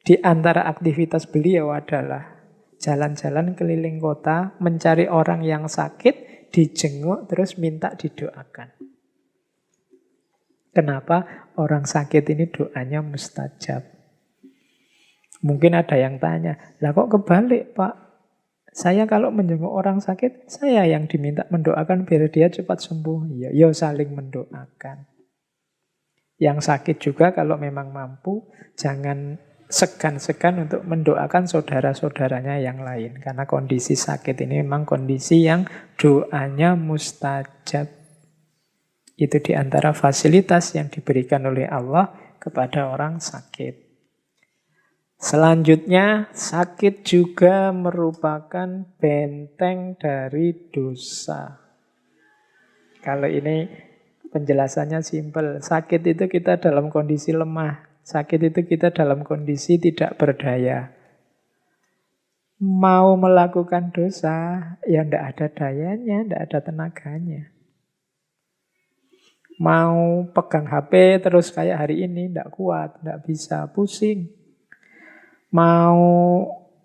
di antara aktivitas beliau adalah jalan-jalan keliling kota, mencari orang yang sakit, dijenguk, terus minta didoakan. Kenapa? Orang sakit ini doanya mustajab. Mungkin ada yang tanya, lah kok kebalik Pak? Saya kalau menjenguk orang sakit, saya yang diminta mendoakan biar dia cepat sembuh. Ya saling mendoakan. Yang sakit juga kalau memang mampu, jangan segan-segan untuk mendoakan saudara-saudaranya yang lain. Karena kondisi sakit ini memang kondisi yang doanya mustajab. Itu diantara fasilitas yang diberikan oleh Allah kepada orang sakit. Selanjutnya, sakit juga merupakan benteng dari dosa. Kalau ini penjelasannya simpel. Sakit itu kita dalam kondisi lemah. Sakit itu kita dalam kondisi tidak berdaya. Mau melakukan dosa, ya tidak ada dayanya, tidak ada tenaganya. Mau pegang HP terus kayak hari ini, tidak kuat, tidak bisa, pusing. Mau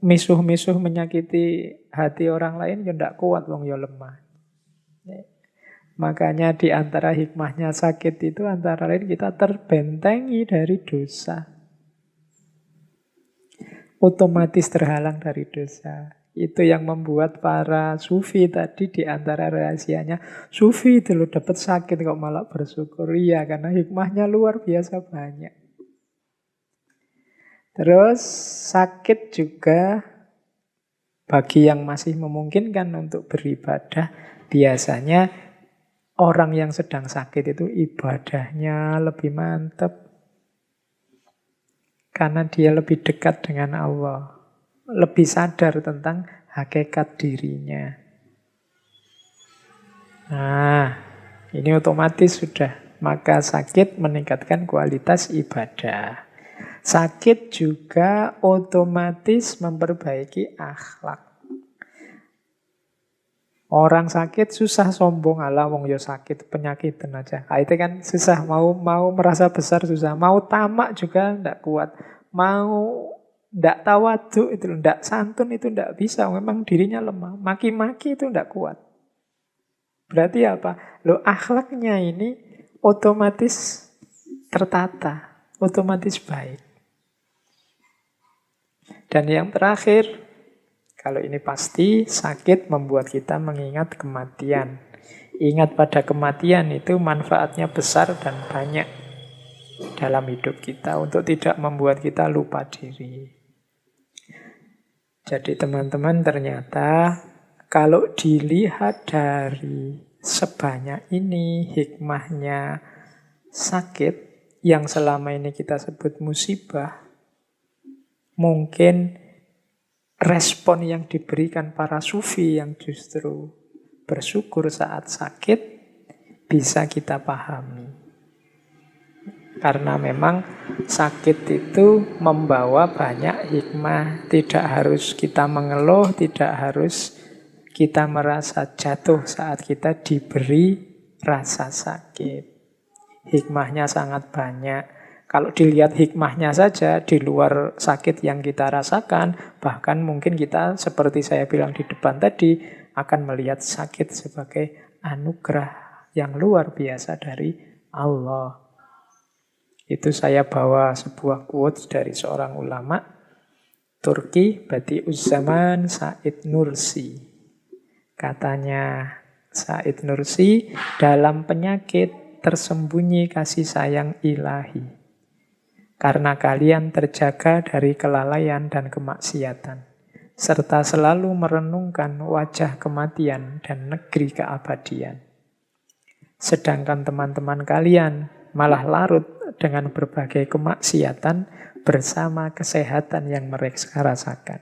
misuh-misuh menyakiti hati orang lain, ya tidak kuat, wong ya lemah. Makanya di antara hikmahnya sakit itu antara lain kita terbentengi dari dosa. Otomatis terhalang dari dosa. Itu yang membuat para sufi tadi di antara rahasianya. Sufi itu loh dapat sakit kok malah bersyukur. Iya, karena hikmahnya luar biasa banyak. Terus sakit juga bagi yang masih memungkinkan untuk beribadah, biasanya orang yang sedang sakit itu ibadahnya lebih mantap. Karena dia lebih dekat dengan Allah. Lebih sadar tentang hakikat dirinya. Nah, ini otomatis sudah. Maka sakit meningkatkan kualitas ibadah. Sakit juga otomatis memperbaiki akhlak. Orang sakit susah sombong, ala wong yo sakit penyakitan aja. Itu kan susah, mau merasa besar susah, mau tamak juga ndak kuat, mau ndak tawadhu itu ndak santun itu ndak bisa, memang dirinya lemah, maki-maki itu ndak kuat. Berarti apa? Akhlaknya ini otomatis tertata, otomatis baik. Dan yang terakhir, kalau ini pasti, sakit membuat kita mengingat kematian. Ingat pada kematian itu manfaatnya besar dan banyak dalam hidup kita untuk tidak membuat kita lupa diri. Jadi teman-teman ternyata kalau dilihat dari sebanyak ini hikmahnya sakit yang selama ini kita sebut musibah, mungkin respon yang diberikan para sufi yang justru bersyukur saat sakit bisa kita pahami. Karena memang sakit itu membawa banyak hikmah. Tidak harus kita mengeluh, tidak harus kita merasa jatuh saat kita diberi rasa sakit. Hikmahnya sangat banyak. Kalau dilihat hikmahnya saja di luar sakit yang kita rasakan, bahkan mungkin kita seperti saya bilang di depan tadi, akan melihat sakit sebagai anugerah yang luar biasa dari Allah. Itu saya bawa sebuah quotes dari seorang ulama Turki, Badi'uz Zaman, Said Nursi. Katanya Said Nursi, dalam penyakit tersembunyi kasih sayang ilahi. Karena kalian terjaga dari kelalaian dan kemaksiatan, serta selalu merenungkan wajah kematian dan negeri keabadian. Sedangkan teman-teman kalian malah larut dengan berbagai kemaksiatan bersama kesehatan yang mereka rasakan.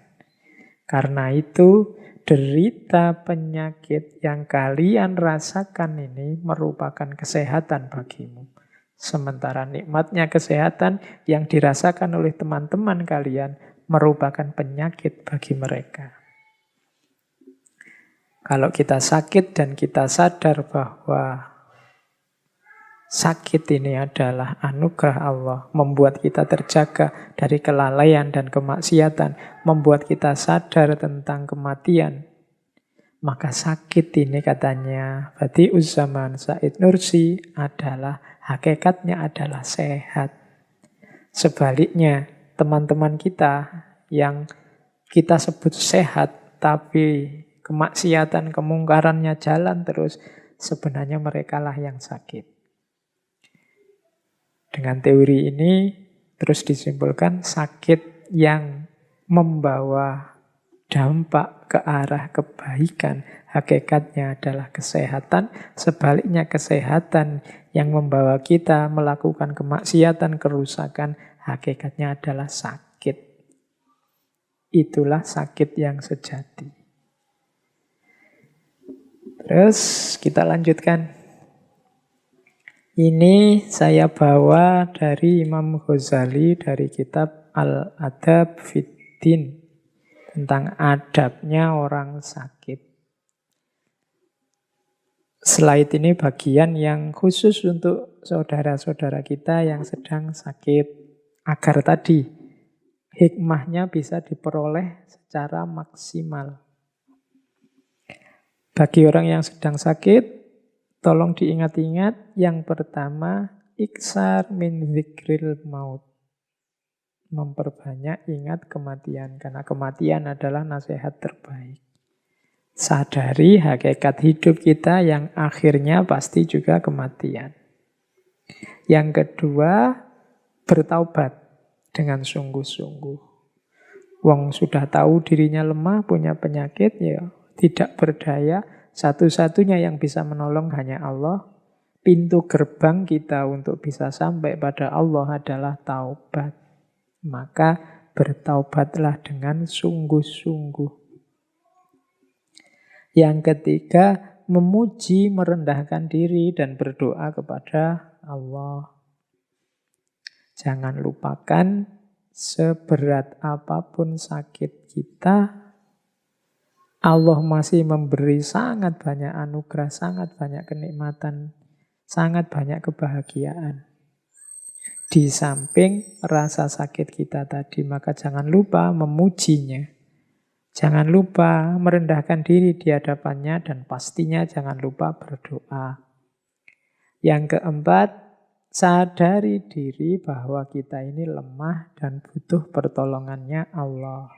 Karena itu, derita penyakit yang kalian rasakan ini merupakan kesehatan bagimu. Sementara nikmatnya kesehatan yang dirasakan oleh teman-teman kalian merupakan penyakit bagi mereka. Kalau kita sakit dan kita sadar bahwa sakit ini adalah anugerah Allah, membuat kita terjaga dari kelalaian dan kemaksiatan, membuat kita sadar tentang kematian. Maka sakit ini katanya Badi'uz Zaman Said Nursi adalah hakikatnya adalah sehat. Sebaliknya, teman-teman kita yang kita sebut sehat tapi kemaksiatan, kemungkarannya jalan terus, sebenarnya merekalah yang sakit. Dengan teori ini terus disimpulkan sakit yang membawa dampak ke arah kebaikan hakikatnya adalah kesehatan. Sebaliknya kesehatan yang membawa kita melakukan kemaksiatan, kerusakan, hakikatnya adalah sakit. Itulah sakit yang sejati. Terus kita lanjutkan. Ini saya bawa dari Imam Ghazali dari kitab Al-Adab Fiddin tentang adabnya orang sakit. Slide ini bagian yang khusus untuk saudara-saudara kita yang sedang sakit, agar tadi hikmahnya bisa diperoleh secara maksimal. Bagi orang yang sedang sakit, tolong diingat-ingat, yang pertama, iksar min zikril maut. Memperbanyak ingat kematian, karena kematian adalah nasihat terbaik. Sadari hakikat hidup kita yang akhirnya pasti juga kematian. Yang kedua, bertaubat dengan sungguh-sungguh. Wong sudah tahu dirinya lemah, punya penyakit, ya tidak berdaya. Satu-satunya yang bisa menolong hanya Allah. Pintu gerbang kita untuk bisa sampai pada Allah adalah taubat. Maka bertaubatlah dengan sungguh-sungguh. Yang ketiga, memuji, merendahkan diri dan berdoa kepada Allah. Jangan lupakan, seberat apapun sakit kita, Allah masih memberi sangat banyak anugerah, sangat banyak kenikmatan, sangat banyak kebahagiaan. Di samping rasa sakit kita tadi, maka jangan lupa memujinya. Jangan lupa merendahkan diri di hadapannya dan pastinya jangan lupa berdoa. Yang keempat, sadari diri bahwa kita ini lemah dan butuh pertolongannya Allah.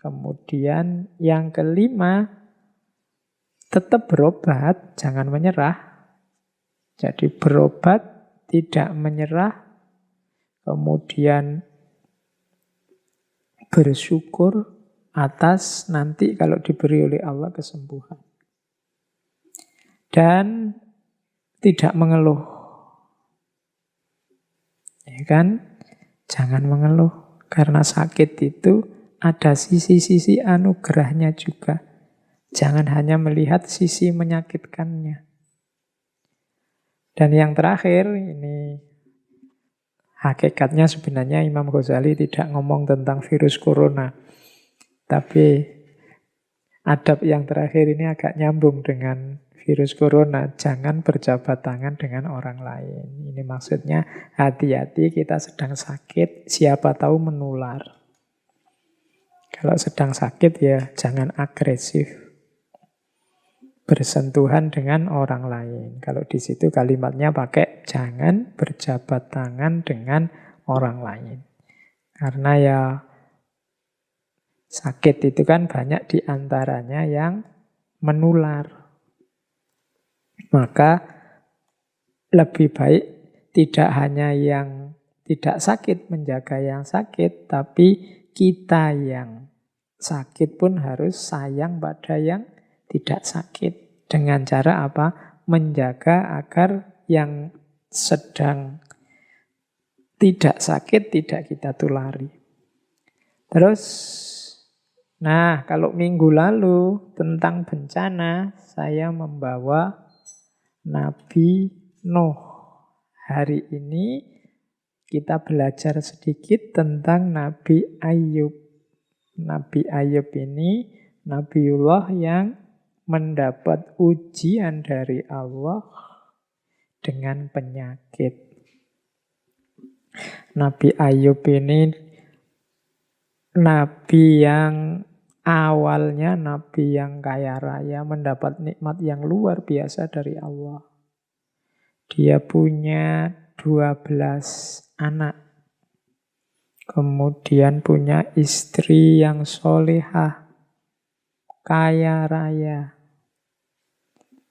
Kemudian yang kelima, tetap berobat, jangan menyerah. Jadi berobat, tidak menyerah. Kemudian bersyukur atas nanti kalau diberi oleh Allah kesembuhan. Dan tidak mengeluh. Ya kan? Jangan mengeluh. Karena sakit itu ada sisi-sisi anugerahnya juga. Jangan hanya melihat sisi menyakitkannya. Dan yang terakhir, ini hakikatnya sebenarnya Imam Ghazali tidak ngomong tentang virus corona. Tapi Adab yang terakhir ini agak nyambung dengan virus corona. Jangan berjabat tangan dengan orang lain. Ini maksudnya hati-hati kita sedang sakit, siapa tahu menular. Kalau sedang sakit ya jangan agresif bersentuhan dengan orang lain. Kalau di situ kalimatnya pakai jangan berjabat tangan dengan orang lain. Karena ya sakit itu kan banyak diantaranya yang menular. Maka lebih baik tidak hanya yang tidak sakit menjaga yang sakit, tapi kita yang sakit pun harus sayang pada yang tidak sakit. Dengan cara apa? Menjaga agar yang sedang tidak sakit tidak kita tulari. Terus, nah kalau minggu lalu tentang bencana, saya membawa Nabi Nuh. Hari ini kita belajar sedikit tentang Nabi Ayub. Nabi Ayub ini Nabiullah yang mendapat ujian dari Allah dengan penyakit. Nabi Ayub ini Nabi yang awalnya Nabi yang kaya raya, mendapat nikmat yang luar biasa dari Allah. Dia punya 12 anak. Kemudian punya istri yang solehah, kaya raya.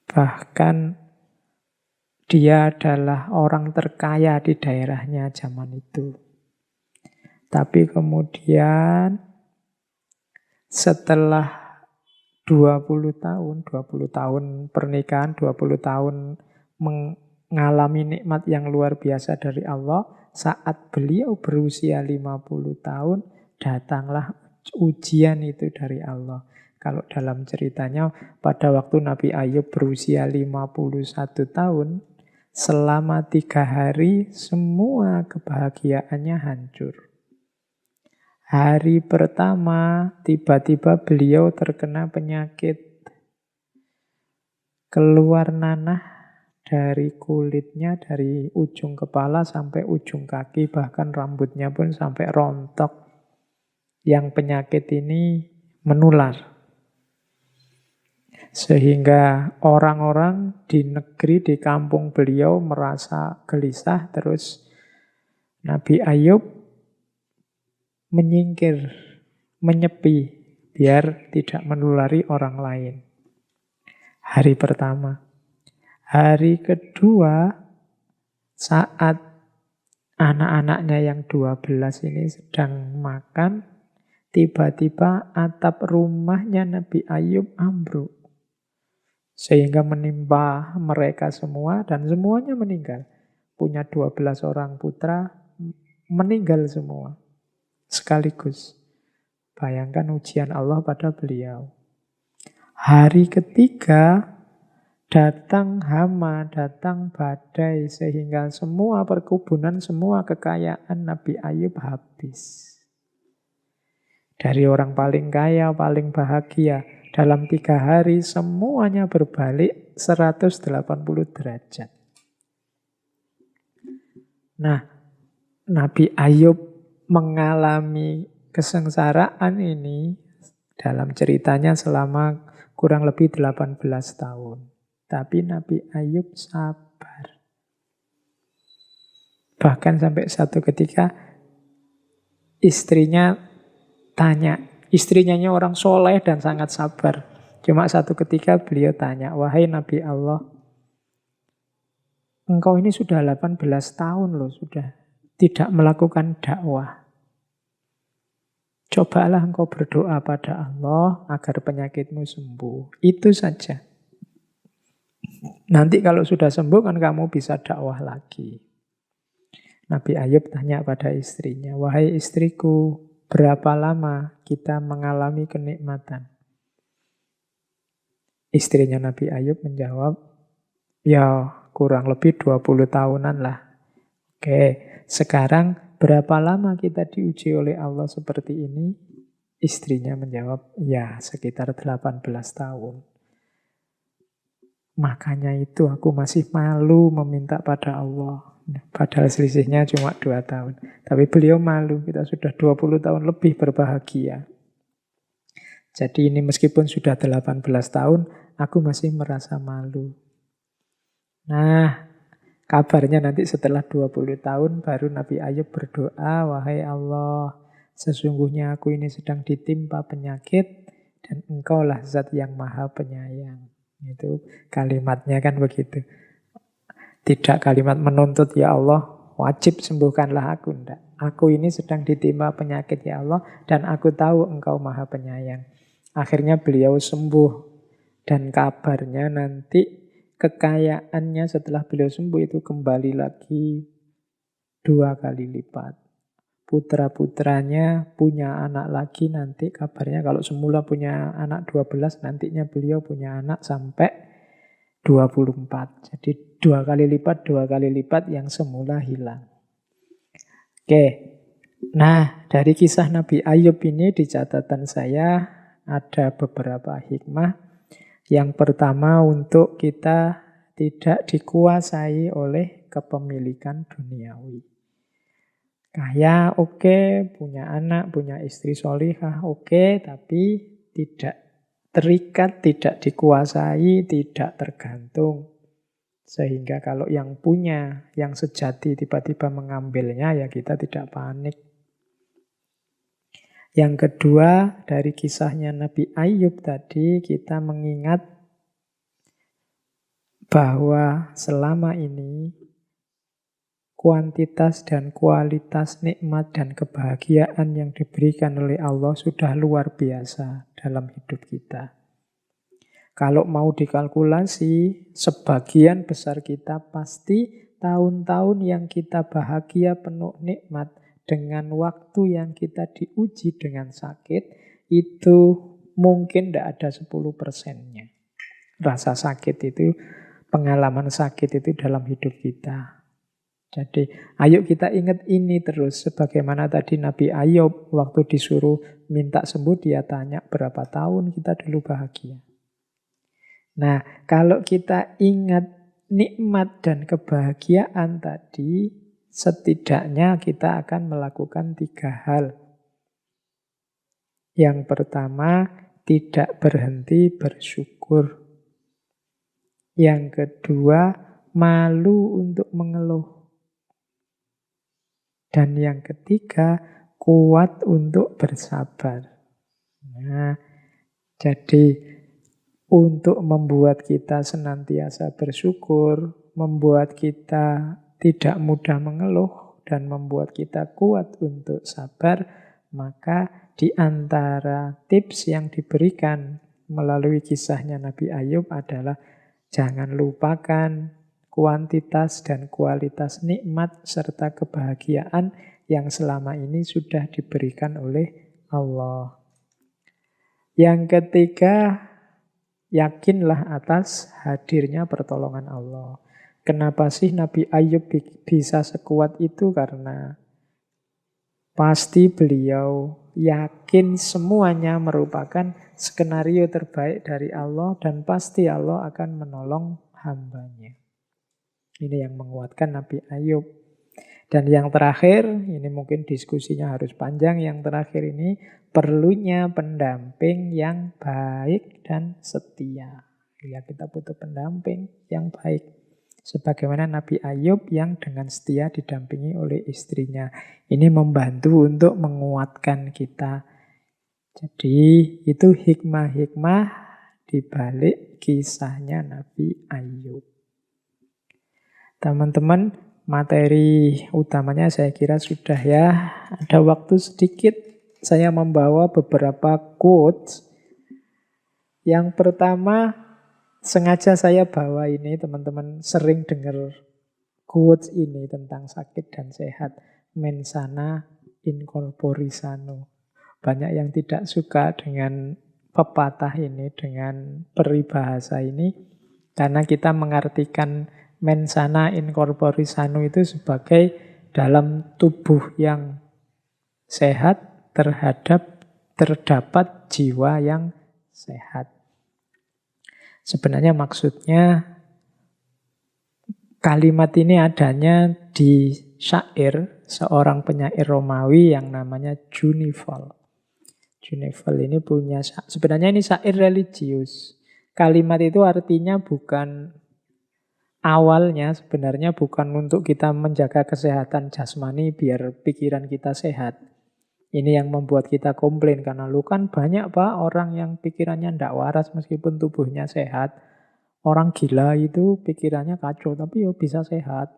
Bahkan dia adalah orang terkaya di daerahnya zaman itu. Tapi kemudian setelah 20 tahun pernikahan, 20 tahun mengalami nikmat yang luar biasa dari Allah, saat beliau berusia 50 tahun, datanglah ujian itu dari Allah. Kalau dalam ceritanya, pada waktu Nabi Ayub berusia 51 tahun, selama 3 hari semua kebahagiaannya hancur. Hari pertama, tiba-tiba beliau terkena penyakit. Keluar nanah dari kulitnya, dari ujung kepala sampai ujung kaki, bahkan rambutnya pun sampai rontok. Yang penyakit ini menular. Sehingga orang-orang di negeri, di kampung beliau merasa gelisah. Terus Nabi Ayub menyingkir, menyepi, biar tidak menulari orang lain. Hari pertama. Hari kedua, saat anak-anaknya yang 12 ini sedang makan, tiba-tiba atap rumahnya Nabi Ayub ambruk. Sehingga menimpa mereka semua dan semuanya meninggal. Punya 12 orang putra, meninggal semua. Sekaligus. Bayangkan ujian Allah pada beliau. Hari ketiga datang hama, datang badai, sehingga semua perkebunan, semua kekayaan Nabi Ayub habis. Dari orang paling kaya, paling bahagia, dalam 3 hari semuanya berbalik 180 derajat. Nah, Nabi Ayub mengalami kesengsaraan ini dalam ceritanya selama kurang lebih 18 tahun. Tapi Nabi Ayub sabar. Bahkan sampai satu ketika istrinya tanya, istrinya orang soleh dan sangat sabar. Cuma satu ketika beliau tanya, wahai Nabi Allah, engkau ini sudah 18 tahun loh, sudah tidak melakukan dakwah. Cobalah engkau berdoa pada Allah agar penyakitmu sembuh. Itu saja. Nanti kalau sudah sembuh kan kamu bisa dakwah lagi. Nabi Ayub tanya pada istrinya, wahai istriku, berapa lama kita mengalami kenikmatan? Istrinya Nabi Ayub menjawab, ya kurang lebih 20 tahunan lah. Oke, sekarang berapa lama kita diuji oleh Allah seperti ini? Istrinya menjawab, ya sekitar 18 tahun. Makanya itu aku masih malu meminta pada Allah. Padahal selisihnya cuma 2 tahun. Tapi beliau malu, kita sudah 20 tahun lebih berbahagia. Jadi ini meskipun sudah 18 tahun, aku masih merasa malu. Nah, kabarnya nanti setelah 20 tahun baru Nabi Ayub berdoa, wahai Allah, sesungguhnya aku ini sedang ditimpa penyakit dan Engkaulah zat yang maha penyayang. Itu kalimatnya kan begitu. Tidak kalimat menuntut, ya Allah, wajib sembuhkanlah aku. Enggak. Aku ini sedang ditimpa penyakit, ya Allah, dan aku tahu Engkau maha penyayang. Akhirnya beliau sembuh. Dan kabarnya nanti kekayaannya setelah beliau sembuh itu kembali lagi 2 kali lipat. Putra-putranya punya anak lagi nanti kabarnya kalau semula punya anak 12, nantinya beliau punya anak sampai 24. Jadi 2 kali lipat yang semula hilang. Oke, nah dari kisah Nabi Ayub ini di catatan saya ada beberapa hikmah. Yang pertama untuk kita tidak dikuasai oleh kepemilikan duniawi. Kaya oke, punya anak, punya istri solihah oke, tapi tidak terikat, tidak dikuasai, tidak tergantung. Sehingga kalau yang punya, yang sejati tiba-tiba mengambilnya, ya kita tidak panik. Yang kedua, dari kisahnya Nabi Ayub tadi, kita mengingat bahwa selama ini kuantitas dan kualitas nikmat dan kebahagiaan yang diberikan oleh Allah sudah luar biasa dalam hidup kita. Kalau mau dikalkulasi, sebagian besar kita pasti tahun-tahun yang kita bahagia penuh nikmat dengan waktu yang kita diuji dengan sakit, itu mungkin tidak ada 10%-nya. Rasa sakit itu, pengalaman sakit itu dalam hidup kita. Jadi ayo kita ingat ini terus. Sebagaimana tadi Nabi Ayub waktu disuruh minta sembuh, dia tanya berapa tahun kita dulu bahagia. Nah, kalau kita ingat nikmat dan kebahagiaan tadi, setidaknya kita akan melakukan 3 hal. Yang pertama, tidak berhenti bersyukur. Yang kedua, malu untuk mengeluh. Dan yang ketiga, kuat untuk bersabar. Nah, jadi untuk membuat kita senantiasa bersyukur, membuat kita tidak mudah mengeluh, dan membuat kita kuat untuk sabar, maka di antara tips yang diberikan melalui kisahnya Nabi Ayub adalah jangan lupakan kuantitas dan kualitas nikmat serta kebahagiaan yang selama ini sudah diberikan oleh Allah. Yang ketiga, yakinlah atas hadirnya pertolongan Allah. Kenapa sih Nabi Ayub bisa sekuat itu? Karena pasti beliau yakin semuanya merupakan skenario terbaik dari Allah dan pasti Allah akan menolong hambanya. Ini yang menguatkan Nabi Ayub. Dan yang terakhir, ini mungkin diskusinya harus panjang, yang terakhir ini perlunya pendamping yang baik dan setia. Ya, kita butuh pendamping yang baik. Sebagaimana Nabi Ayub yang dengan setia didampingi oleh istrinya. Ini membantu untuk menguatkan kita. Jadi itu hikmah-hikmah di balik kisahnya Nabi Ayub. Teman-teman, materi utamanya saya kira sudah ya. Ada waktu sedikit, saya membawa beberapa quotes. Yang pertama, sengaja saya bawa ini, teman-teman sering dengar quotes ini tentang sakit dan sehat. Mens sana in corpore sano. Banyak yang tidak suka dengan pepatah ini, dengan peribahasa ini. Karena kita mengartikan mens sana in corpore sano itu sebagai dalam tubuh yang sehat terhadap terdapat jiwa yang sehat. Sebenarnya maksudnya kalimat ini adanya di syair seorang penyair Romawi yang namanya Junival. Junival ini punya, sebenarnya ini syair religius. Kalimat itu artinya bukan, awalnya sebenarnya bukan untuk kita menjaga kesehatan jasmani biar pikiran kita sehat. Ini yang membuat kita komplain, karena lu kan banyak Pak orang yang pikirannya ndak waras meskipun tubuhnya sehat. Orang gila itu pikirannya kacau tapi ya bisa sehat.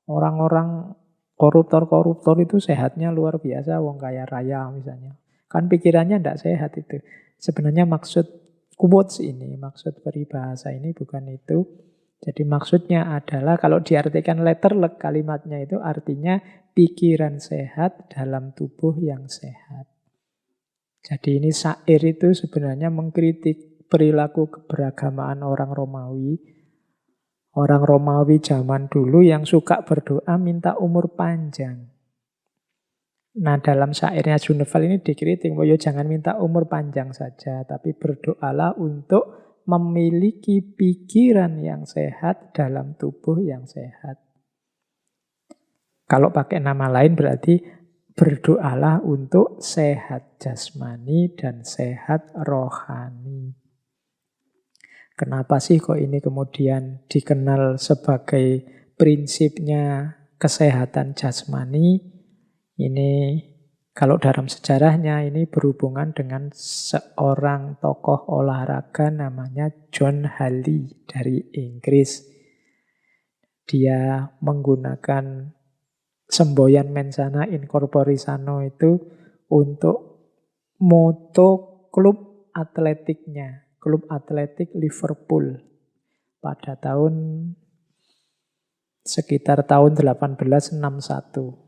Orang-orang koruptor-koruptor itu sehatnya luar biasa, wong kaya raya misalnya. Kan pikirannya ndak sehat itu. Sebenarnya maksud quotes ini, maksud peribahasa ini bukan itu. Jadi maksudnya adalah kalau diartikan letterlek kalimatnya itu artinya pikiran sehat dalam tubuh yang sehat. Jadi ini syair itu sebenarnya mengkritik perilaku keberagamaan orang Romawi. Orang Romawi zaman dulu yang suka berdoa minta umur panjang. Nah dalam syairnya Junival ini dikritik, oh, jangan minta umur panjang saja, tapi berdoalah untuk memiliki pikiran yang sehat dalam tubuh yang sehat. Kalau pakai nama lain berarti berdoalah untuk sehat jasmani dan sehat rohani. Kenapa sih kok ini kemudian dikenal sebagai prinsipnya kesehatan jasmani? Ini kalau dalam sejarahnya ini berhubungan dengan seorang tokoh olahraga namanya John Halley dari Inggris. Dia menggunakan semboyan mensana in corpore sano itu untuk moto klub atletiknya, klub atletik Liverpool pada sekitar tahun 1861.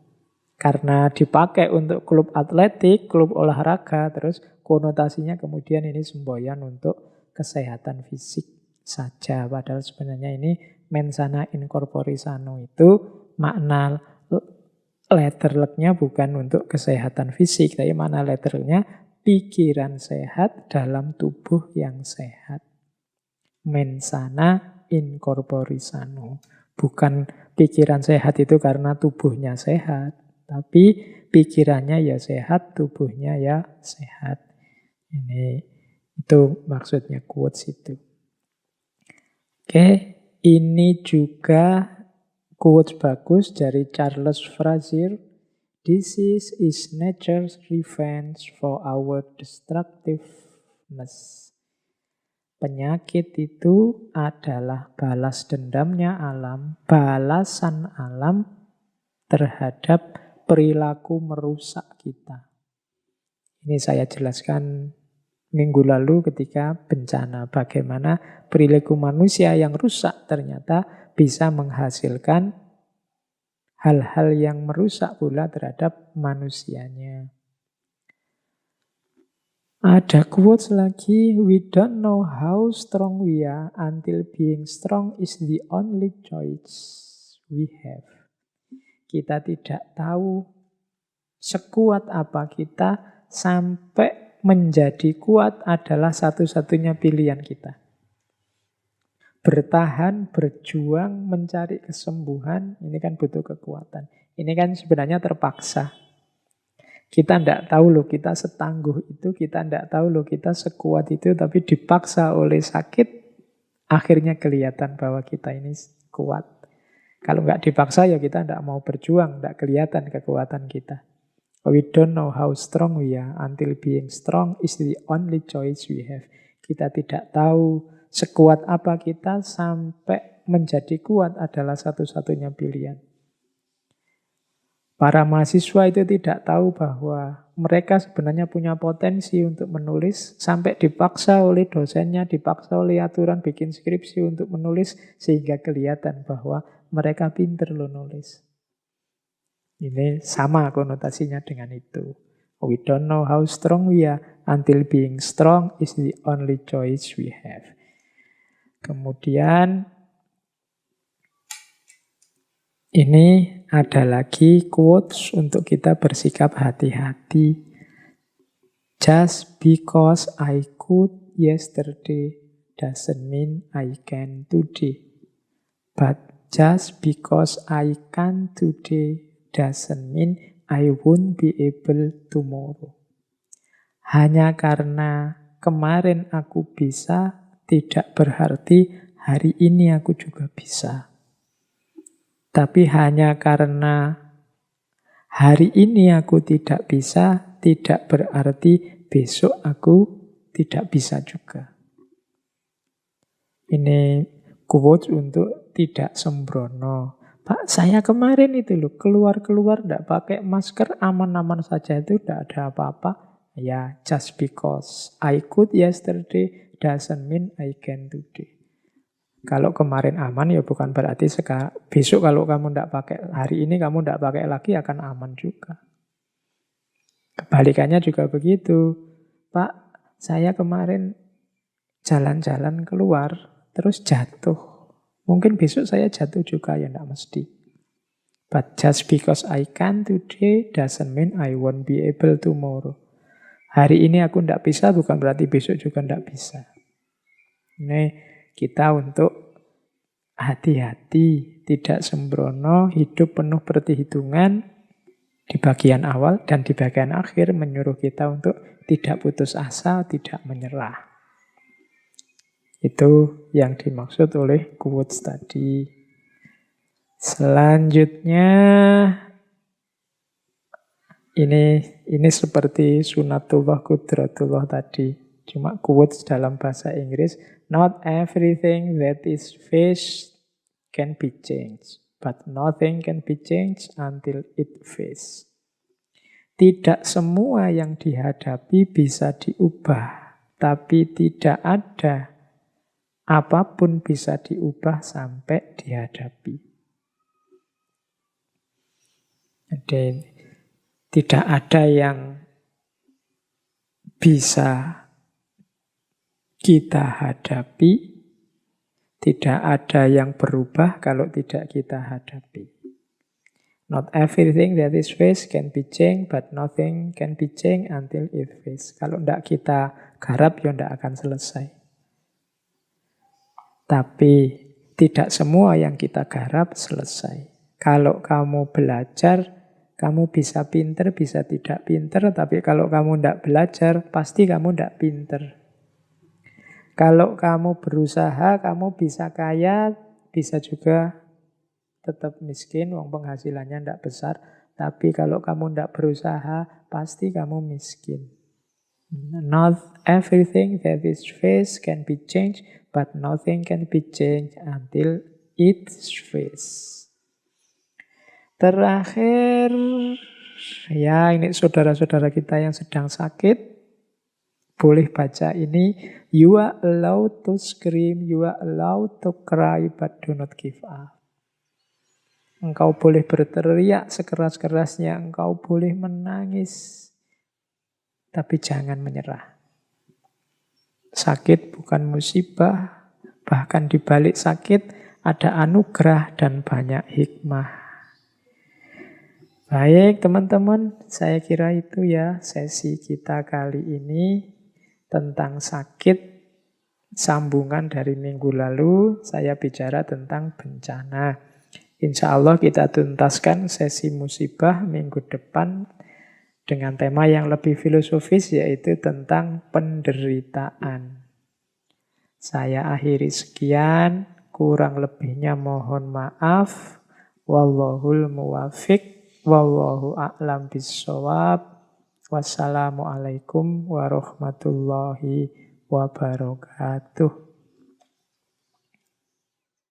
Karena dipakai untuk klub atletik, klub olahraga, terus konotasinya kemudian ini semboyan untuk kesehatan fisik saja. Padahal sebenarnya ini mensana in corpore sano itu makna letterleknya bukan untuk kesehatan fisik, tapi mana letterleknya pikiran sehat dalam tubuh yang sehat. Mensana in corpore sano. Bukan pikiran sehat itu karena tubuhnya sehat, tapi pikirannya ya sehat, tubuhnya ya sehat. Itu maksudnya quotes itu. Oke, ini juga quotes bagus dari Charles Frazier. Disease is nature's revenge for our destructiveness. Penyakit itu adalah balas dendamnya alam, balasan alam terhadap perilaku merusak kita. Ini saya jelaskan minggu lalu ketika bencana. Bagaimana perilaku manusia yang rusak ternyata bisa menghasilkan hal-hal yang merusak pula terhadap manusianya. Ada quotes lagi, we don't know how strong we are until being strong is the only choice we have. Kita tidak tahu sekuat apa kita sampai menjadi kuat adalah satu-satunya pilihan kita. Bertahan, berjuang, mencari kesembuhan, ini kan butuh kekuatan. Ini kan sebenarnya terpaksa. Kita tidak tahu loh kita setangguh itu, kita tidak tahu loh kita sekuat itu, tapi dipaksa oleh sakit, akhirnya kelihatan bahwa kita ini kuat. Kalau nggak dipaksa ya kita tidak mau berjuang, tidak kelihatan kekuatan kita. We don't know how strong we are until being strong is the only choice we have. Kita tidak tahu sekuat apa kita sampai menjadi kuat adalah satu-satunya pilihan. Para mahasiswa itu tidak tahu bahwa mereka sebenarnya punya potensi untuk menulis sampai dipaksa oleh dosennya, dipaksa oleh aturan bikin skripsi untuk menulis sehingga kelihatan bahwa mereka pinter loh nulis. Ini sama konotasinya dengan itu. We don't know how strong we are until being strong is the only choice we have. Kemudian ini ada lagi quotes untuk kita bersikap hati-hati. just because I could yesterday doesn't mean I can today. But just because I can today doesn't mean I won't be able tomorrow. Hanya karena kemarin aku bisa, tidak berarti hari ini aku juga bisa. Tapi hanya karena hari ini aku tidak bisa, tidak berarti besok aku tidak bisa juga. Ini quotes untuk tidak sembrono. Pak, saya kemarin itu loh, keluar-keluar tidak pakai masker, aman-aman saja, itu tidak ada apa-apa. Ya, just because I could yesterday doesn't mean I can today. Kalau kemarin aman ya bukan berarti besok kalau kamu tidak pakai, hari ini kamu tidak pakai lagi akan aman juga. Kebalikannya juga begitu. Pak, saya kemarin jalan-jalan keluar, terus jatuh. Mungkin besok saya jatuh juga, ya tidak mesti. But just because I can today doesn't mean I won't be able tomorrow. Hari ini aku tidak bisa, bukan berarti besok juga tidak bisa. Ini kita untuk hati-hati, tidak sembrono, hidup penuh perhitungan di bagian awal dan di bagian akhir menyuruh kita untuk tidak putus asa, tidak menyerah. Itu yang dimaksud oleh quotes tadi. Selanjutnya, ini seperti sunatullah qudratullah tadi. Cuma quotes dalam bahasa Inggris. Not everything that is faced can be changed. But nothing can be changed until it faced. Tidak semua yang dihadapi bisa diubah. Tapi tidak ada apapun bisa diubah sampai dihadapi. Jadi tidak ada yang bisa kita hadapi, tidak ada yang berubah kalau tidak kita hadapi. Not everything that is faced can be changed, but nothing can be changed until it faced. Kalau tidak kita garap, ya tidak akan selesai. Tapi tidak semua yang kita garap selesai. Kalau kamu belajar, kamu bisa pinter, bisa tidak pinter, tapi kalau kamu tidak belajar, pasti kamu tidak pinter. Kalau kamu berusaha, kamu bisa kaya, bisa juga tetap miskin, wong penghasilannya tidak besar. Tapi kalau kamu tidak berusaha, pasti kamu miskin. Not everything that is faced can be changed, but nothing can be changed until it's faced. Terakhir, ya ini saudara-saudara kita yang sedang sakit, boleh baca ini. You are allowed to scream, you are allowed to cry, but do not give up. Engkau boleh berteriak sekeras-kerasnya, engkau boleh menangis, tapi jangan menyerah. Sakit bukan musibah, bahkan di balik sakit ada anugerah dan banyak hikmah. Baik teman-teman, saya kira itu ya sesi kita kali ini tentang sakit, sambungan dari minggu lalu. Saya bicara tentang bencana. Insya Allah kita tuntaskan sesi musibah minggu depan dengan tema yang lebih filosofis, yaitu tentang penderitaan. Saya akhiri sekian, kurang lebihnya mohon maaf. Wallahul muwafiq. Wallahu a'lam bissawab. Wassalamualaikum warahmatullahi wabarakatuh.